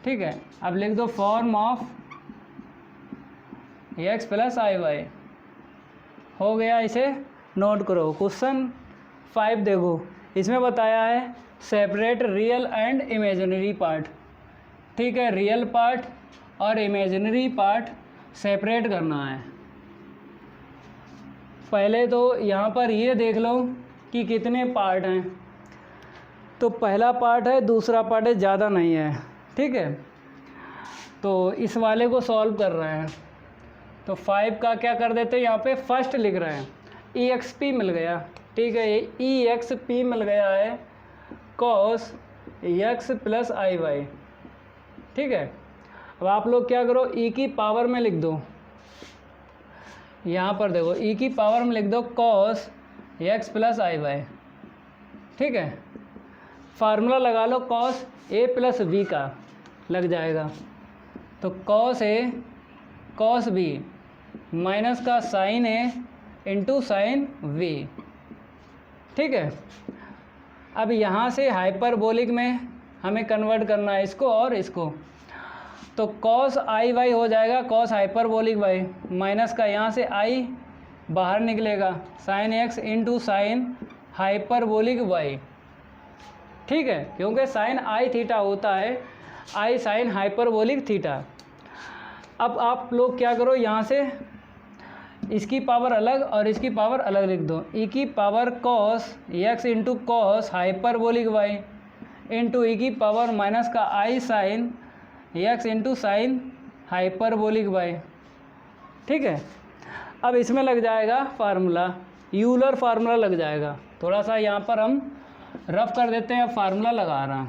ठीक है। अब लिख दो form of x plus i y, हो गया। इसे नोट करो। क्वेश्चन 5 देखो, इसमें बताया है separate real and imaginary part, ठीक है। रियल पार्ट और इमेजिनरी पार्ट सेपरेट करना है। पहले तो यहाँ पर ये देख लो कि कितने पार्ट हैं, तो पहला पार्ट है, दूसरा पार्ट है, ज़्यादा नहीं है, ठीक है। तो इस वाले को सॉल्व कर रहे हैं, तो 5 का क्या कर देते हैं, यहाँ पे फर्स्ट लिख रहे हैं, ई एक्स पी मिल गया, ठीक है। ये ई एक्स पी मिल गया है cos x plus i y, ठीक है। अब आप लोग क्या करो, ई की पावर में लिख दो, यहाँ पर देखो ई की पावर में लिख दो cos x plus i y, ठीक है। फार्मूला लगा लो कॉस ए प्लस बी का लग जाएगा, तो cos A cos B minus का sine A into sine V, ठीक है। अब यहाँ से हाइपरबोलिक में हमें कन्वर्ट करना है इसको और इसको, तो कॉस आई वाई हो जाएगा कॉस हाइपरबोलिक वाई, माइनस का यहाँ से आई बाहर निकलेगा, sine x into sine hyperbolic y, ठीक है। क्योंकि साइन आई थीटा होता है आई साइन हाइपरबोलिक थीटा। अब आप लोग क्या करो, यहाँ से इसकी पावर अलग और इसकी पावर अलग लिख दो। ई की power cos x into cos hyperbolic y into e की पावर माइनस का i sine x into sine hyperbolic y. ठीक है, अब इसमें लग जाएगा फार्मूला, यूलर फार्मूला लग जाएगा। थोड़ा सा यहाँ पर हम रफ कर देते हैं, फार्मूला लगा रहा हूँ,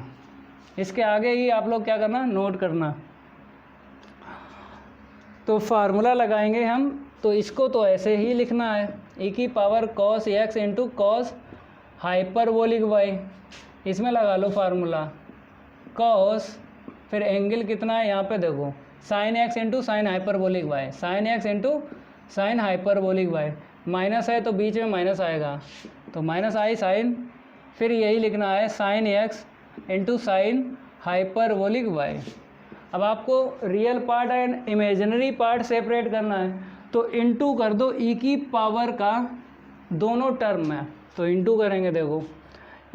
इसके आगे ही आप लोग क्या करना, नोट करना। तो फार्मूला लगाएंगे हम, तो इसको तो ऐसे ही लिखना है, ई की power cos x into cos hyperbolic y. इसमें लगा लो फार्मूला कॉस, फिर एंगल कितना है यहाँ पे देखो, sine x into sine hyperbolic y, sine x into sine hyperbolic y. Minus है तो बीच में माइनस आएगा, तो माइनस आई साइन, फिर यही लिखना है sine x into sine hyperbolic y. अब आपको real part and imaginary part separate करना है, तो इंटू कर दो ई की पावर का दोनों टर्म में, तो इंटू करेंगे देखो,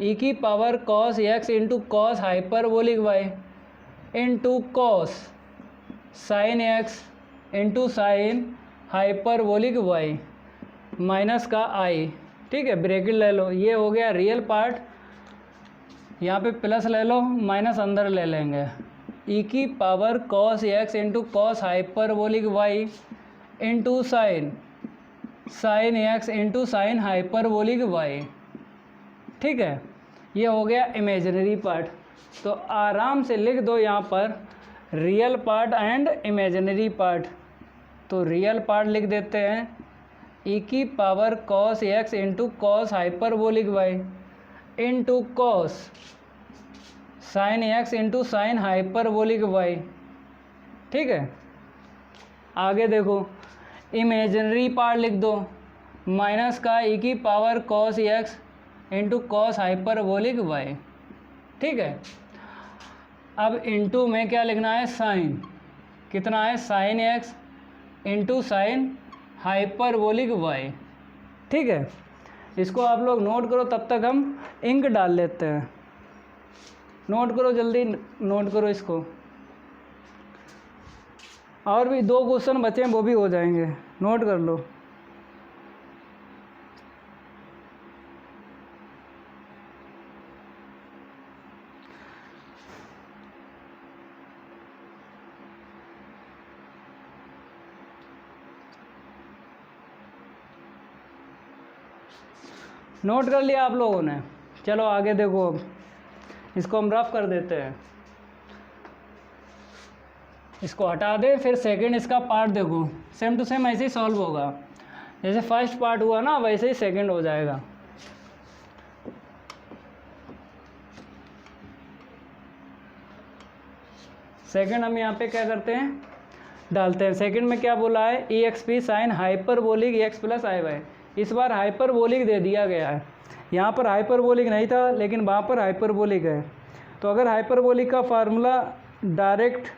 ई की power cos x into cos hyperbolic y into cos sine x into sine hyperbolic y minus का आई। ठीक है, ब्रैकेट ले लो, ये हो गया रियल पार्ट, यहाँ पे प्लस ले लो, माइनस अंदर ले लेंगे, ई की power cos x into cos hyperbolic y into sine sine x into sine hyperbolic y. ठीक है, ये हो गया इमेजिनरी पार्ट। तो आराम से लिख दो यहाँ पर real part and imaginary part. तो रियल पार्ट लिख देते हैं, ई की power cos x into cos hyperbolic y into cos sine x into sine hyperbolic y. ठीक है, आगे देखो इमेजिनरी पार्ट लिख दो, माइनस का ई की power cos x into cos hyperbolic y. ठीक है, अब इंटू में क्या लिखना है, साइन, कितना है, sine x into sine hyperbolic y. ठीक है, इसको आप लोग नोट करो, तब तक हम इंक डाल लेते हैं। नोट करो, जल्दी नोट करो इसको, और भी 2 क्वेश्चन बचे हैं, वो भी हो जाएंगे, नोट कर लो। नोट कर लिया आप लोगों ने? चलो आगे देखो, अब इसको हम रफ कर देते हैं, इसको हटा दें, फिर सेकंड इसका पार्ट देखो, सेम टू सेम ऐसे ही सॉल्व होगा, जैसे फर्स्ट पार्ट हुआ ना वैसे ही सेकंड हो जाएगा। सेकंड हम यहाँ पे क्या करते हैं, डालते हैं। सेकंड में क्या बोला है, e x p sine hyperbolic x plus i y. इस बार हाइपरबोलिक दे दिया गया है, यहाँ पर हाइपरबोलिक नहीं था लेकिन वहाँ पर हाइपरबोलिक है। तो अगर हाइपरबोलिक का फार्मूला डायरेक्ट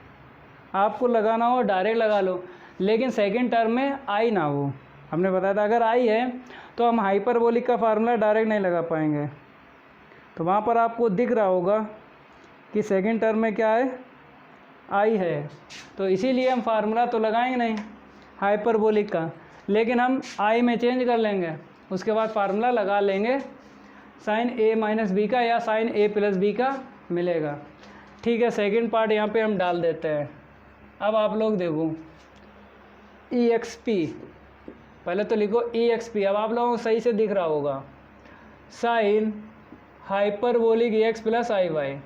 आपको लगाना हो डायरेक्ट लगा लो, लेकिन सेकंड टर्म में आई ना हो। हमने बताया था अगर आई है तो हम हाइपरबोलिक का फार्मूला डायरेक्ट नहीं लगा पाएंगे। तो वहाँ पर आपको दिख रहा होगा कि सेकंड टर्म में क्या है, आई है, तो इसीलिए हम फार्मूला तो लगाएंगे नहीं हाइपरबोलिक का, लेकिन हम आई में चेंज कर लेंगे, उसके बाद फार्मूला लगा लेंगे, साइन ए माइनस बी का या साइन ए प्लस बी का मिलेगा। ठीक है, सेकंड पार्ट यहाँ पे हम डाल देते हैं। अब आप लोग देखो ई एक्स पी, पहले तो लिखो ई एक्स पी, अब आप लोगों को सही से दिख रहा होगा, sign hyperbolic x plus i y.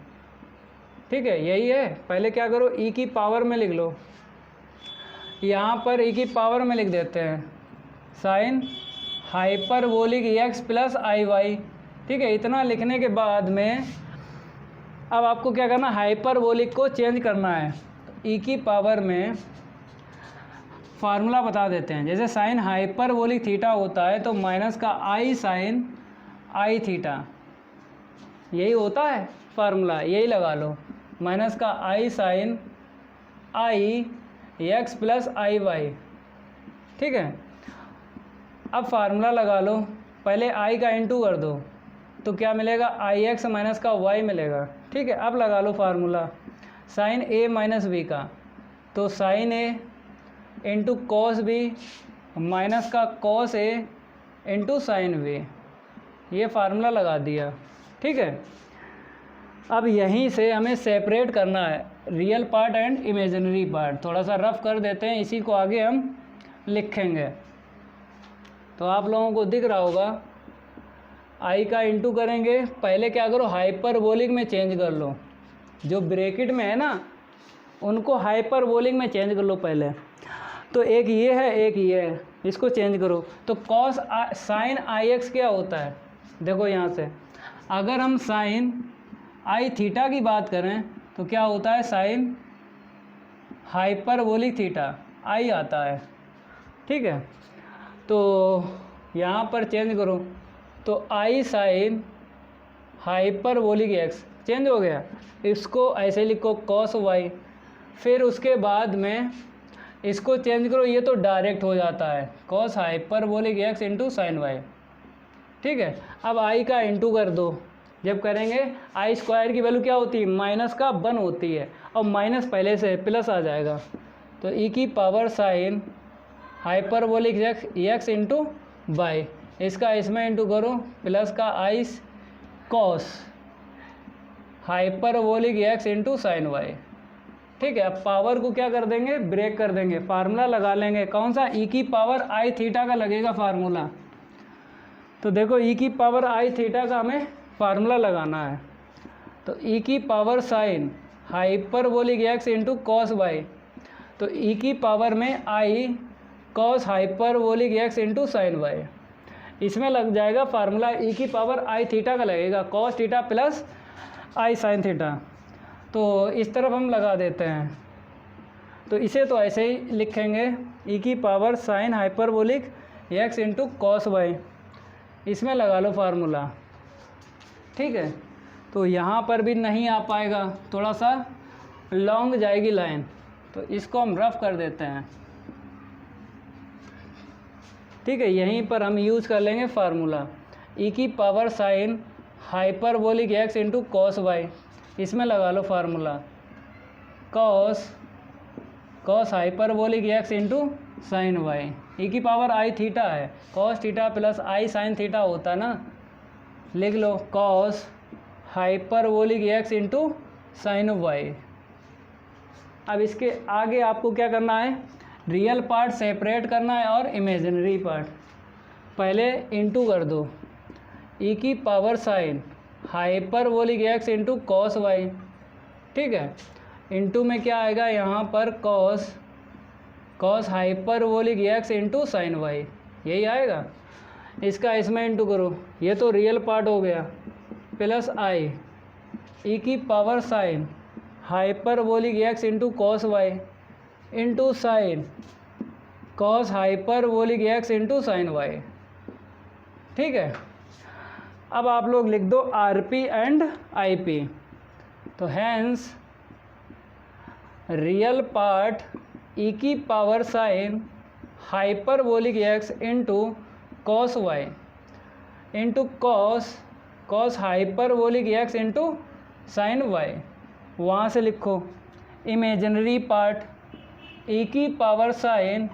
ठीक है, यही है। पहले क्या करो, ई की पावर में लिख लो, यहाँ पर ई की पावर में लिख देते हैं sign hyperbolic x plus i y. ठीक है, इतना लिखने के बाद में अब आपको क्या करना, हाइपरबोलिक को चेंज करना है। ई की पावर में फार्मूला बता देते हैं, जैसे साइन हाइपरबोलिक थीटा होता है तो माइनस का आई साइन आई थीटा, यही होता है फार्मूला, यही लगा लो, माइनस का i sine I x plus i y. ठीक है, अब फार्मूला लगा लो, पहले आई का इंटू कर दो तो क्या मिलेगा, आई एक्स माइनस का वाई मिलेगा। ठीक है, अब लगा लो फार्मूला साइन ए माइनस बी का, तो sine A into cos B minus का कॉस ए इंटू साइन वे, ये फार्मूला लगा दिया। ठीक है, अब यहीं से हमें सेपरेट करना है real part and imaginary part. थोड़ा सा रफ कर देते हैं, इसी को आगे हम लिखेंगे। तो आप लोगों को दिख रहा होगा, आई का इंटू करेंगे, पहले क्या करो हाइपरबोलिक में चेंज कर लो, जो ब्रैकेट में है ना उनको हाइपरबोलिक में चेंज कर लो पहले। तो एक ये है एक ये है, इसको चेंज करो। तो कॉस साइन आई एक्स क्या होता है, देखो यहाँ से अगर हम साइन आई थीटा की बात करें तो क्या होता है, साइन हाइपरबोलिक थीटा आई आता है। ठीक है, तो यहाँ पर चेंज करो, तो आई साइन हाइपरबोलिक एक्स चेंज हो गया, इसको ऐसे लिखो कॉस वाई, फिर उसके बाद में इसको चेंज करो, ये तो डायरेक्ट हो जाता है cos hyperbolic x into sine y. ठीक है, अब आई का इंटू कर दो, जब करेंगे आई स्क्वायर की वैल्यू क्या होती है, माइनस का 1 होती है, और माइनस पहले से प्लस आ जाएगा, तो ई की power sine hyperbolic x into y, इसका इसमें इंटू करो, प्लस का i cos hyperbolic x into sine y. ठीक है, अब पावर को क्या कर देंगे, ब्रेक कर देंगे, फार्मूला लगा लेंगे, कौन सा, ई की पावर आई थीटा का लगेगा फार्मूला। तो देखो ई की पावर आई थीटा का हमें फार्मूला लगाना है, तो ई की power sine hyperbolic x into cos y, तो ई की पावर में i cos hyperbolic x into sine y, इसमें लग जाएगा फार्मूला ई की पावर आई थीटा का लगेगा, cos theta plus i sine theta. तो इस तरफ हम लगा देते हैं, तो इसे तो ऐसे ही लिखेंगे, ई की power sine hyperbolic x into cos y, इसमें लगा लो फार्मूला। ठीक है, तो यहाँ पर भी नहीं आ पाएगा, थोड़ा सा लॉन्ग जाएगी लाइन, तो इसको हम रफ कर देते हैं। ठीक है, यहीं पर हम यूज़ कर लेंगे फार्मूला, ई की power sine hyperbolic x into cos y, इसमें लगा लो formula, cos hyperbolic x into sine y, e की पावर आई थीटा है, cos theta plus i sine theta होता ना, लिख लो cos hyperbolic x into sine y. अब इसके आगे आपको क्या करना है, रियल पार्ट सेपरेट करना है और इमेजिनरी पार्ट। पहले इंटू कर दो, ई की power sine hyperbolic x into cos y. ठीक है, इंटू में क्या आएगा यहाँ पर, cos hyperbolic x into sine y, यही आएगा। इसका इसमें इंटू करो, ये तो रियल पार्ट हो गया, प्लस आई ई की power sine hyperbolic x into cos y into sine cos hyperbolic x into sine y. ठीक है, अब आप लोग लिख दो R P and I P, तो हैंस रियल पार्ट ई की power sine hyperbolic x into cos y into cos hyperbolic x into sine y. वहाँ से लिखो इमेजिनरी पार्ट ई की power sine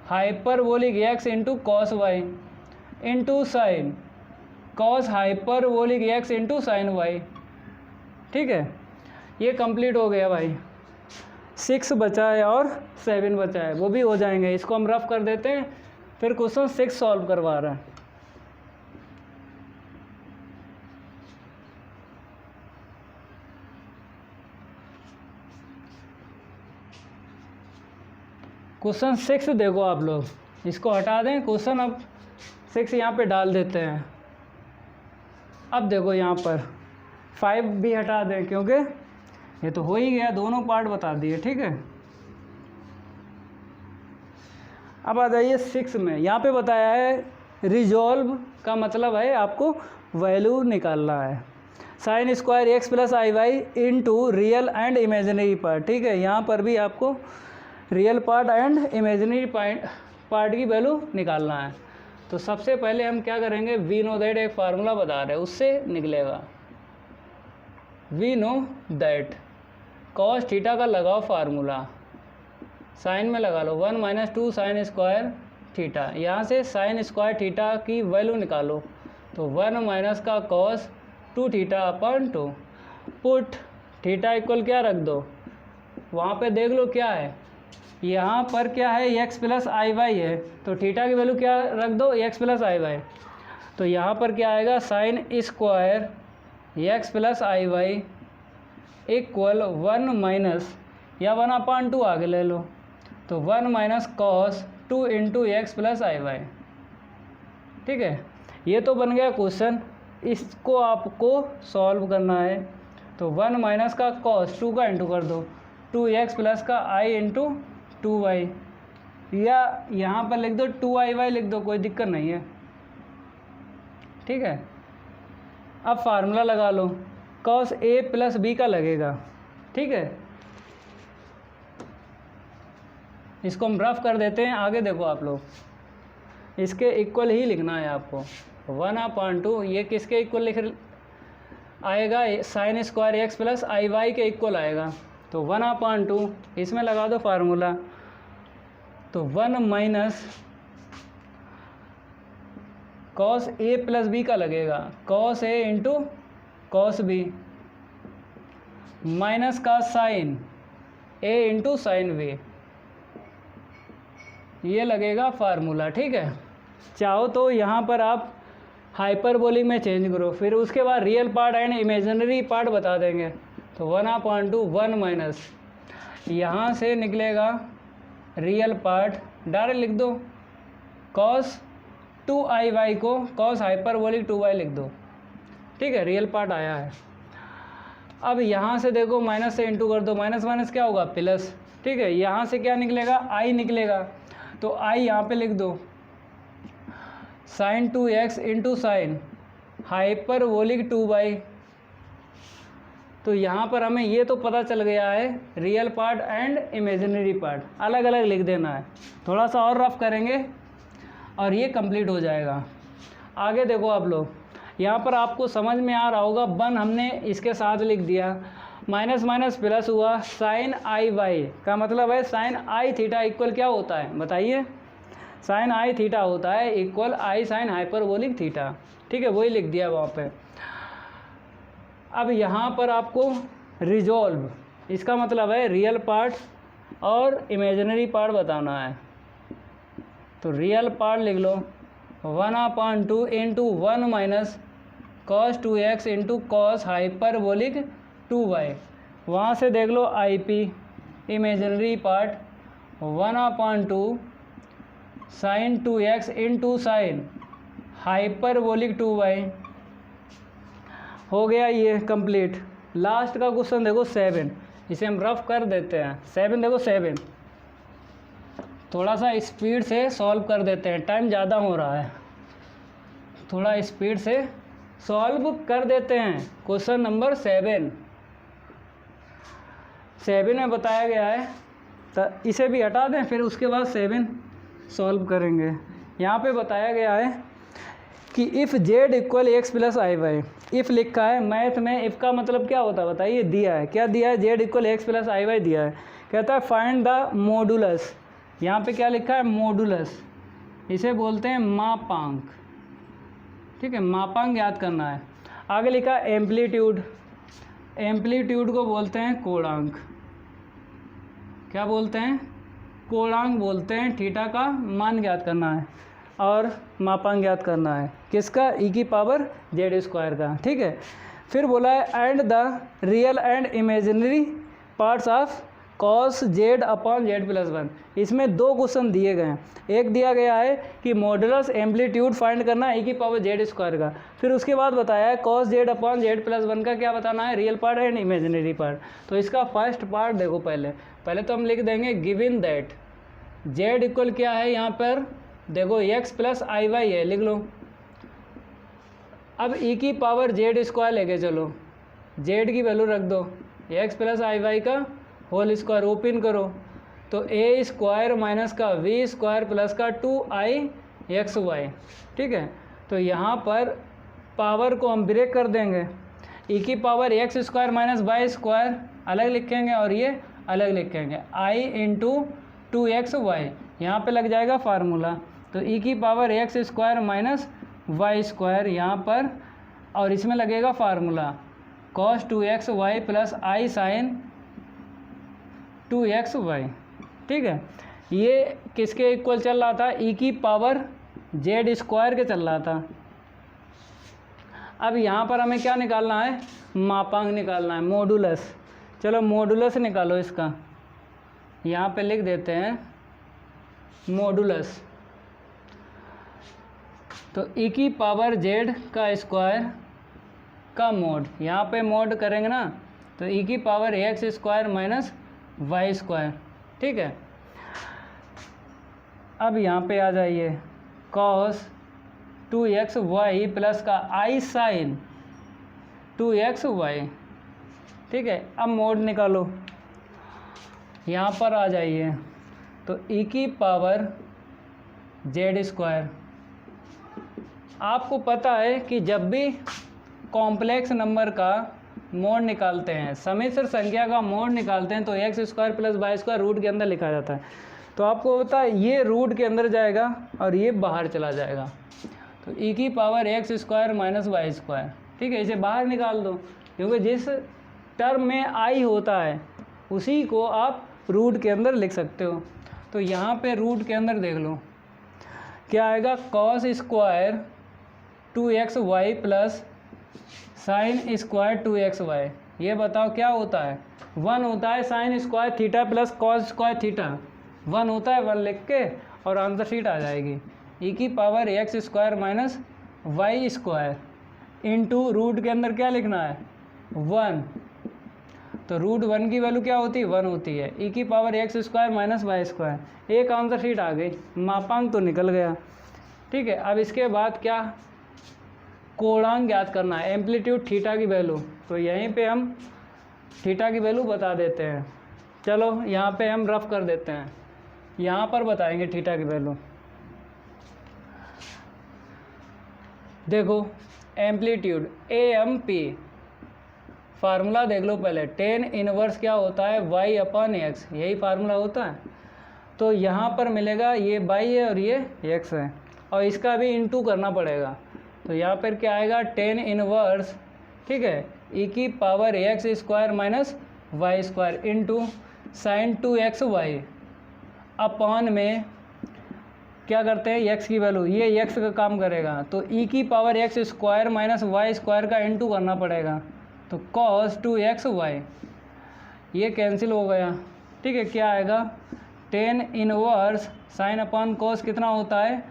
hyperbolic x into cos y into sine cos hyperbolic x into sine y. ठीक है, ये complete हो गया भाई। 6 बचा है और 7 बचा है, वो भी हो जाएंगे। इसको हम रफ कर देते हैं, फिर क्वेश्चन 6 सॉल्व करवा रहा है। क्वेश्चन 6 देखो आप लोग, इसको हटा दें, क्वेश्चन अब 6 यहाँ पे डाल देते हैं। अब देखो यहाँ पर 5 भी हटा दें, क्योंकि ये तो हो ही गया, दोनों पार्ट बता दिए। ठीक है, अब आ जाइए 6 में। यहाँ पे बताया है रिजॉल्व का मतलब है आपको वैल्यू निकालना है, sine square x plus i y into real and imaginary part. ठीक है, यहाँ पर भी आपको real part and imaginary part की वैल्यू निकालना है। तो सबसे पहले हम क्या करेंगे, वी नो दैट, एक फार्मूला बता रहे हैं उससे निकलेगा। We know that cos theta का लगाओ फार्मूला, साइन में लगा लो 1 - 2 साइन स्क्वायर थीटा, यहाँ से साइन स्क्वायर थीटा की वैल्यू निकालो, तो 1 माइनस का cos 2 theta upon 2, put theta equal क्या रख दो, वहाँ पे देख लो क्या है, यहाँ पर क्या है x प्लस आई वाई है, तो थीटा की वैल्यू क्या रख दो, x प्लस आई वाई, तो यहाँ पर क्या आएगा sine square x plus i y equal 1 minus या 1/2 आगे ले लो, तो 1 minus cos 2 into x plus i y. ठीक है, ये तो बन गया क्वेश्चन, इसको आपको सॉल्व करना है, तो 1 माइनस का कॉस 2 का इंटू कर दो, 2x प्लस का i इंटू 2y, या यहाँ पर लिख दो 2iy लिख दो, कोई दिक्कत नहीं है। ठीक है, अब फार्मूला लगा लो, cos a प्लस b का लगेगा। ठीक है, इसको हम रफ कर देते हैं, आगे देखो आप लोग, इसके इक्वल ही लिखना है आपको, 1/2 ये किसके इक्वल लिख आएगा, sine square x plus i Y के इक्वल आएगा, तो 1/2 इसमें लगा दो फार्मूला, तो 1 minus cos A plus B का लगेगा, cos A into cos B minus का sine A into sine B, ये लगेगा फार्मूला। ठीक है, चाहो तो यहाँ पर आप हाइपरबोलिक में चेंज करो, फिर उसके बाद real part and imaginary part बता देंगे, तो 1/2 1 माइनस यहाँ से निकलेगा रियल पार्ट, डायरेक्ट लिख दो, कॉस 2iy को कॉस हाइपरबोलिक 2y लिख दो। ठीक है, रियल पार्ट आया है। अब यहाँ से देखो माइनस से इंटू कर दो, माइनस माइनस क्या होगा प्लस। ठीक है, यहाँ से क्या निकलेगा i निकलेगा, तो i यहाँ पे लिख दो, sign 2x into sine hyperbolic 2y, तो यहाँ पर हमें ये तो पता चल गया है real part and imaginary part अलग अलग लिख देना है, थोड़ा सा और रफ करेंगे और ये कंप्लीट हो जाएगा। आगे देखो आप लोग, यहाँ पर आपको समझ में आ रहा होगा, 1 हमने इसके साथ लिख दिया, माइनस माइनस प्लस हुआ, साइन आई वाई का मतलब है साइन आई थीटा इक्वल क्या होता है बताइए, साइन आई थीटा होता है इक्वल आई साइन हाइपरबोलिक थीटा। ठीक है, वही लिख दिया वहाँ पे। अब यहाँ पर आपको रिजॉल्व, इसका मतलब है रियल पार्ट और इमेजिनरी पार्ट बताना है, तो रियल पार्ट लिख लो, 1/2 into 1 minus cos 2x into cos hyperbolic 2y, वहाँ से देख लो IP imaginary part 1/2 sine 2x into sine hyperbolic 2y, हो गया ये कंप्लीट। लास्ट का क्वेश्चन देखो 7, इसे हम रफ कर देते हैं। 7 देखो 7, थोड़ा सा स्पीड से सॉल्व कर देते हैं, टाइम ज़्यादा हो रहा है, थोड़ा स्पीड से सॉल्व कर देते हैं। क्वेश्चन नंबर 7 में बताया गया है, तो इसे भी हटा दें, फिर उसके बाद 7 सॉल्व करेंगे। यहाँ पे बताया गया है कि if z equal x plus i y, if लिखा है मैथ में, इफ़ का मतलब क्या होता है बताइए, दिया है, क्या दिया है, Z equal x plus i Y दिया है, कहता है फाइंड द मॉडुलस, यहाँ पे क्या लिखा है मॉडुलस, इसे बोलते हैं मापांक। ठीक है, मापांक याद करना है। आगे लिखा है एम्पलीट्यूड, एम्पलीट्यूड को बोलते हैं कोणांक, क्या बोलते हैं, कोणांक बोलते हैं। थीटा का मान याद करना है और मापांक याद करना है, किसका, ई की पावर जेड स्क्वायर का। ठीक है, फिर बोला है and the real and imaginary parts of cos Z upon Z plus 1, इसमें 2 क्वेश्चन दिए गए हैं। एक दिया गया है कि मॉडुलस एम्पलीट्यूड फाइंड करना है ई की पावर जेड स्क्वायर का, फिर उसके बाद बताया है cos Z upon Z plus 1 का क्या बताना है, real part and imaginary part. तो इसका फर्स्ट पार्ट देखो, पहले तो हम लिख देंगे गिवन दैट जेड इक्वल क्या है, यहाँ पर देखो एक्स प्लस आई वाई है, लिख लो। अब ई की पावर जेड स्क्वायर लेके चलो, जेड की वैल्यू रख दो, एक्स प्लस आई वाई का होल स्क्वायर, ओपन करो, तो ए स्क्वायर माइनस का वी स्क्वायर प्लस का 2i(xy). ठीक है, तो यहाँ पर पावर को हम ब्रेक कर देंगे, ई की power x square minus y square अलग लिखेंगे और ये अलग लिखेंगे, i इंटू 2xy, यहाँ पर लग जाएगा फार्मूला, तो ई की power x square minus y square यहाँ पर, और इसमें लगेगा formula cos 2xy plus i sine 2xy। ठीक है, ये किसके इक्वल चल रहा था? ई की पावर जेड स्क्वायर के चल रहा था। अब यहाँ पर हमें क्या निकालना है? मापांक निकालना है, मॉडुलस। चलो मॉडुलस निकालो इसका, यहाँ पे लिख देते हैं मॉडुलस। तो ई की पावर जेड का स्क्वायर का मोड, यहाँ पे मोड करेंगे ना, तो ई की power x square minus y square. ठीक है, अब यहाँ पे आ जाइए cos 2xy प्लस का आई साइन 2xy। ठीक है, अब मोड निकालो, यहाँ पर आ जाइए, तो ई की पावर जेड स्क्वायर। आपको पता है कि जब भी कॉम्प्लेक्स नंबर का मोड निकालते हैं, समिश्र संख्या का मोड निकालते हैं, तो x square plus y square root के अंदर लिखा जाता है। तो आपको पता है ये रूट के अंदर जाएगा और ये बाहर चला जाएगा, तो ई की power x square minus y square. ठीक है, इसे बाहर निकाल दो, क्योंकि जिस टर्म में आई होता है उसी को आप रूट के अंदर लिख सकते हो। तो यहाँ पे रूट के अंदर देख लो क्या आएगा, cos square 2xy plus sine square 2xy। ये बताओ क्या होता है? 1 होता है sine square theta plus cos square theta, 1 होता है, 1 लिख के और आंसर शीट आ जाएगी। ई की power x square minus y square into root के अंदर क्या लिखना है? 1। तो रूट 1 की वैल्यू क्या होती है? 1 होती है। ई की power x square minus y square, एक आंसर शीट आ गई, मापांक तो निकल गया। ठीक है, अब इसके बाद क्या? कोणांक ज्ञात करना है, एम्पलीट्यूड थीटा की वैल्यू। तो यहीं पे हम थीटा की वैल्यू बता देते हैं। चलो यहाँ पे हम रफ कर देते हैं, यहाँ पर बताएंगे थीटा की वैल्यू। देखो एम्पलीट्यूड AMP, फार्मूला देख लो पहले, टेन इनवर्स क्या होता है? y अपॉन एक्स, यही फार्मूला होता है। तो यहाँ पर मिलेगा ये y है और ये x है, और इसका भी इंटू करना पड़ेगा। तो यहाँ पर क्या आएगा? टेन इनवर्स, ठीक है, ई की power x square minus y square into sine 2xy upon में क्या करते हैं? x की वैल्यू, ये x का काम करेगा, तो ई की power x square minus y square का इंटू करना पड़ेगा। तो cos 2xy ये कैंसिल हो गया। ठीक है, क्या आएगा? Tan inverse sine upon cos कितना होता है?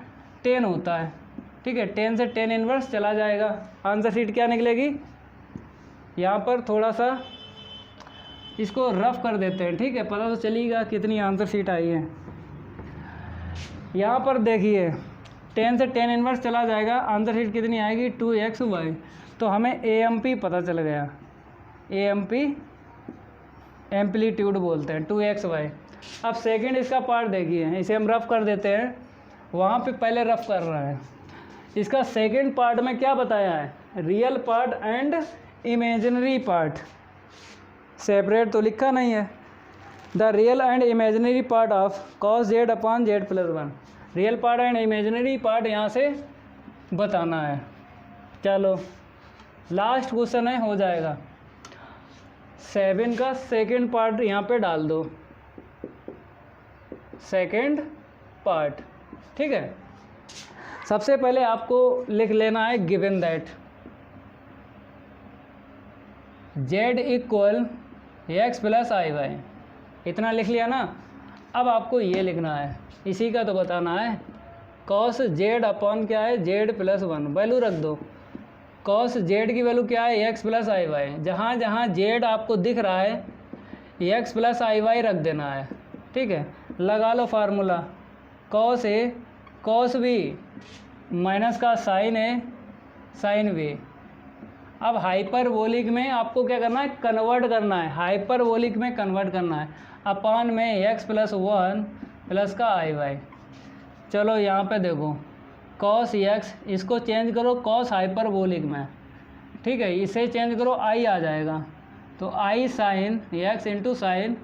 10 होता है। ठीक है, 10 से टेन इनवर्स चला जाएगा, आंसर शीट क्या निकलेगी? यहाँ पर थोड़ा सा इसको रफ कर देते हैं। ठीक है, पता तो चलेगा कितनी आंसर शीट आई है। यहाँ पर देखिए 10 से टेन इनवर्स चला जाएगा, आंसर शीट कितनी आएगी? 2xy। तो हमें AMP पता चल गया, AMP एम्पलीट्यूड बोलते हैं, 2xy। अब सेकंड इसका पार्ट देखिए, इसे हम रफ कर देते हैं, वहाँ पे पहले रफ कर रहा है। इसका सेकंड पार्ट में क्या बताया है? Real part and imaginary part, separate तो लिखा नहीं है। The real and imaginary part of cos z upon z plus 1, real part and imaginary part यहाँ से बताना है। चलो लास्ट क्वेश्चन है, हो जाएगा। 7 का सेकंड पार्ट यहाँ पे डाल दो, सेकंड पार्ट। ठीक है, सबसे पहले आपको लिख लेना है given that z equal x plus i y, इतना लिख लिया ना। अब आपको ये लिखना है, इसी का तो बताना है, cos z अपॉन क्या है? z प्लस 1, वैल्यू रख दो। cos z की वैल्यू क्या है? x प्लस आई वाई, जहाँ जहाँ z आपको दिख रहा है x प्लस आई वाई रख देना है। ठीक है, लगा लो formula, cos a cos b minus का साइन a साइन b। अब हाइपरबोलिक में आपको क्या करना है? कन्वर्ट करना है, हाइपरबोलिक में कन्वर्ट करना है, अपॉन में x प्लस 1 प्लस का आई वाई। चलो यहाँ पे देखो cos x, इसको चेंज करो cos हाइपरबोलिक में। ठीक है, इसे चेंज करो i आ जाएगा, तो i sine x into sine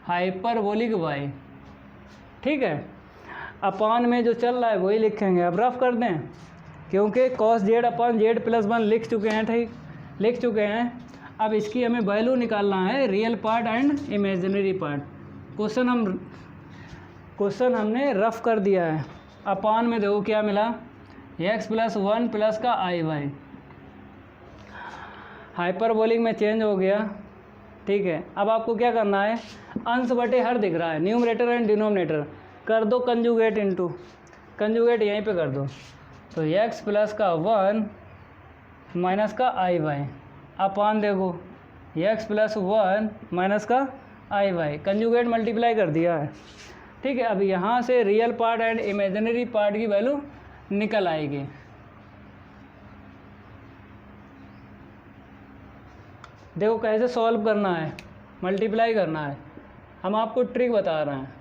hyperbolic y। ठीक है, अपान में जो चल रहा है वही लिखेंगे। अब रफ कर दें, क्योंकि cos z upon Z plus 1 लिख चुके हैं, ठीक लिख चुके हैं। अब इसकी हमें वैल्यू निकालना है, real part and imaginary part. Question हमने रफ कर दिया है। अपान में देखो क्या मिला, x प्लस 1 प्लस का आई वाई, हाइपरबोलिक में चेंज हो गया, ठीक है। अब आपको क्या करना है, अंश बटे हर दिख रहा है, न्यूमरेटर एंड डिनोमिनेटर कर दो कंजुगेट इनटू, कंजुगेट यहीं पे कर दो। तो x प्लस का 1 माइनस का आई वाई अपान देखो x प्लस 1 माइनस का आई वाई, कंजुगेट मल्टीप्लाई कर दिया है, ठीक है। अब यहाँ से real part and imaginary part की वैल्यू निकल आएगी। देखो कैसे सॉल्व करना है, मल्टीप्लाई करना है। हम आपको ट्रिक बता रहे हैं,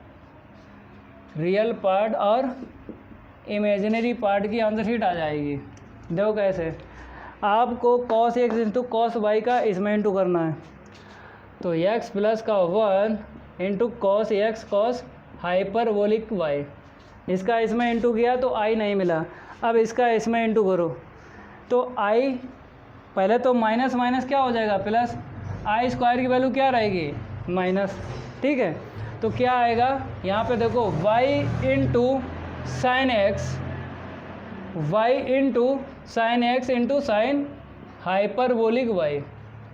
रियल पार्ट और इमेजिनरी पार्ट की आंसर शीट आ जाएगी। देखो कैसे, आपको cos x into cos y का इसमें इंटू करना है। तो x प्लस का 1 into cos x cos hyperbolic y, इसका इसमें इंटू किया तो i नहीं मिला। अब इसका इसमें इंटू करो तो i, पहले तो माइनस माइनस क्या हो जाएगा प्लस, आई स्क्वायर की वैल्यू क्या रहेगी माइनस, ठीक है। तो क्या आएगा यहाँ पे देखो y into sine x, y into sine x into sine hyperbolic y,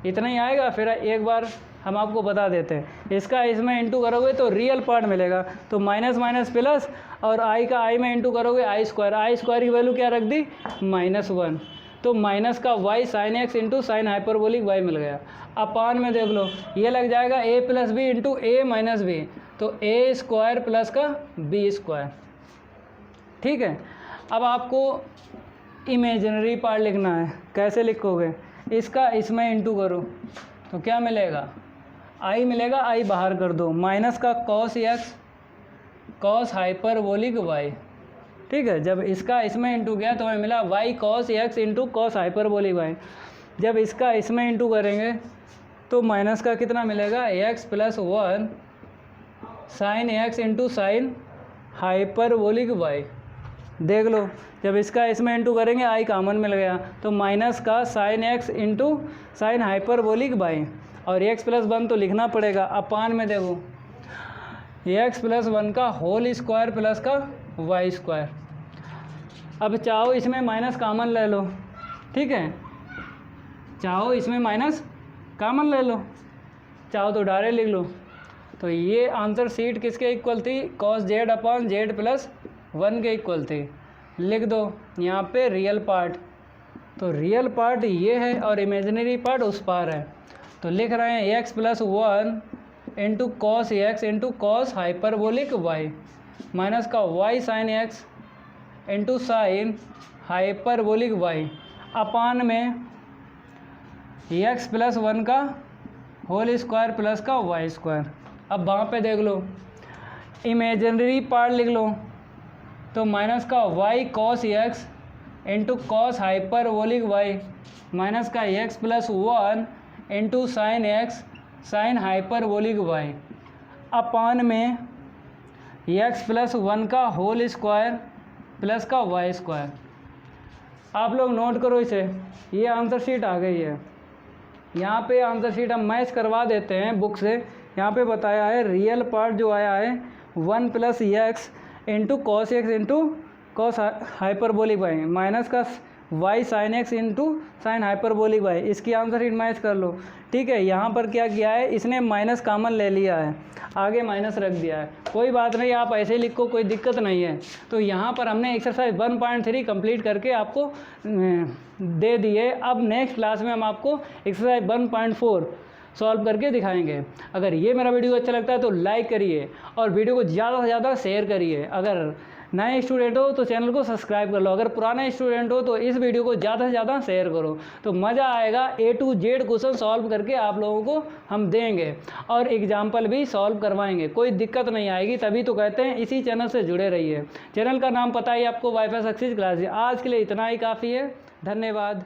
इतना ही आएगा। फिर एक बार हम आपको बता देते हैं, इसका इसमें इंटू करोगे तो रियल पार्ट मिलेगा, तो माइनस माइनस प्लस, और आई का आई में इंटू करोगे आई स्क्वायर की वैल्यू क्या रख दी -1, तो माइनस का y sine x into sine hyperbolic y मिल गया। अपान में देख लो ये लग जाएगा a plus b into a minus b, तो ए स्क्वायर प्लस का बी स्क्वायर, ठीक है। अब आपको इमेजिनरी पार्ट लिखना है, कैसे लिखोगे, इसका इसमें इंटू करो तो क्या मिलेगा, आई मिलेगा, आई बाहर कर दो, माइनस का cos x cos hyperbolic y, ठीक है। जब इसका इसमें इंटू किया तो हमें मिला y cos x into cos hyperbolic y. जब इसका इसमें इंटू करेंगे तो माइनस का कितना मिलेगा, x plus 1 sine x into sine hyperbolic y. देख लो जब इसका इसमें इंटू करेंगे आई कॉमन मिल गया, तो माइनस का sine x into sine hyperbolic y, और x प्लस 1 तो लिखना पड़ेगा। अपान में देखो x प्लस 1 का होल स्क्वायर प्लस का वाई स्क्वायर। अब चाहो इसमें माइनस कॉमन ले लो, ठीक है, चाहो इसमें माइनस कॉमन ले लो, चाहो तो डायरेक्ट लिख लो। तो ये आंसर शीट किसके इक्वल थी, cos Z upon Z plus 1 के इक्वल थी। लिख दो यहाँ पे रियल पार्ट, तो रियल पार्ट ये है और इमेजिनरी पार्ट उस पार है, तो लिख रहे हैं x plus 1 into cos x into cos hyperbolic y, minus का y sine x into sine hyperbolic y, upon में x प्लस 1 का होल स्क्वायर प्लस का वाई स्क्वायर। अब वहाँ पे देख लो इमेजिनरी पार्ट लिख लो, तो माइनस का y cos x into cos hyperbolic y, minus का x plus 1 into sine x sine hyperbolic y, upon में x प्लस 1 का होल स्क्वायर प्लस का वाई स्क्वायर। आप लोग नोट करो इसे, ये आंसर शीट आ गई है। यहाँ पे आंसर शीट हम मैच करवा देते हैं बुक से। यहाँ पे बताया है रियल पार्ट जो आया है 1 plus x into cos x into cos hyperbolic y, minus का y sine x into sine hyperbolic y, इसकी आंसर शीट मैच कर लो, ठीक है। यहाँ पर क्या किया है, इसने माइनस कॉमन ले लिया है, आगे माइनस रख दिया है, कोई बात नहीं, आप ऐसे ही लिखो, कोई दिक्कत नहीं है। तो यहाँ पर हमने एक्सरसाइज 1.3 कंप्लीट करके आपको दे दिए। अब नेक्स्ट क्लास में हम आपको एक्सरसाइज 1.4 सॉल्व करके दिखाएंगे। अगर ये मेरा वीडियो अच्छा लगता है तो लाइक करिए और वीडियो को ज़्यादा से ज़्यादा शेयर करिए। अगर नए स्टूडेंट हो तो चैनल को सब्सक्राइब कर लो, अगर पुराने स्टूडेंट हो तो इस वीडियो को ज़्यादा से ज़्यादा शेयर करो, तो मज़ा आएगा। A to Z question solve करके आप लोगों को हम देंगे और एग्जाम्पल भी सॉल्व करवाएंगे, कोई दिक्कत नहीं आएगी। तभी तो कहते हैं इसी चैनल से जुड़े रहिए। चैनल का नाम पता ही आपको, वाईफाई सक्सेस क्लासेस। आज के लिए इतना ही काफ़ी है, धन्यवाद।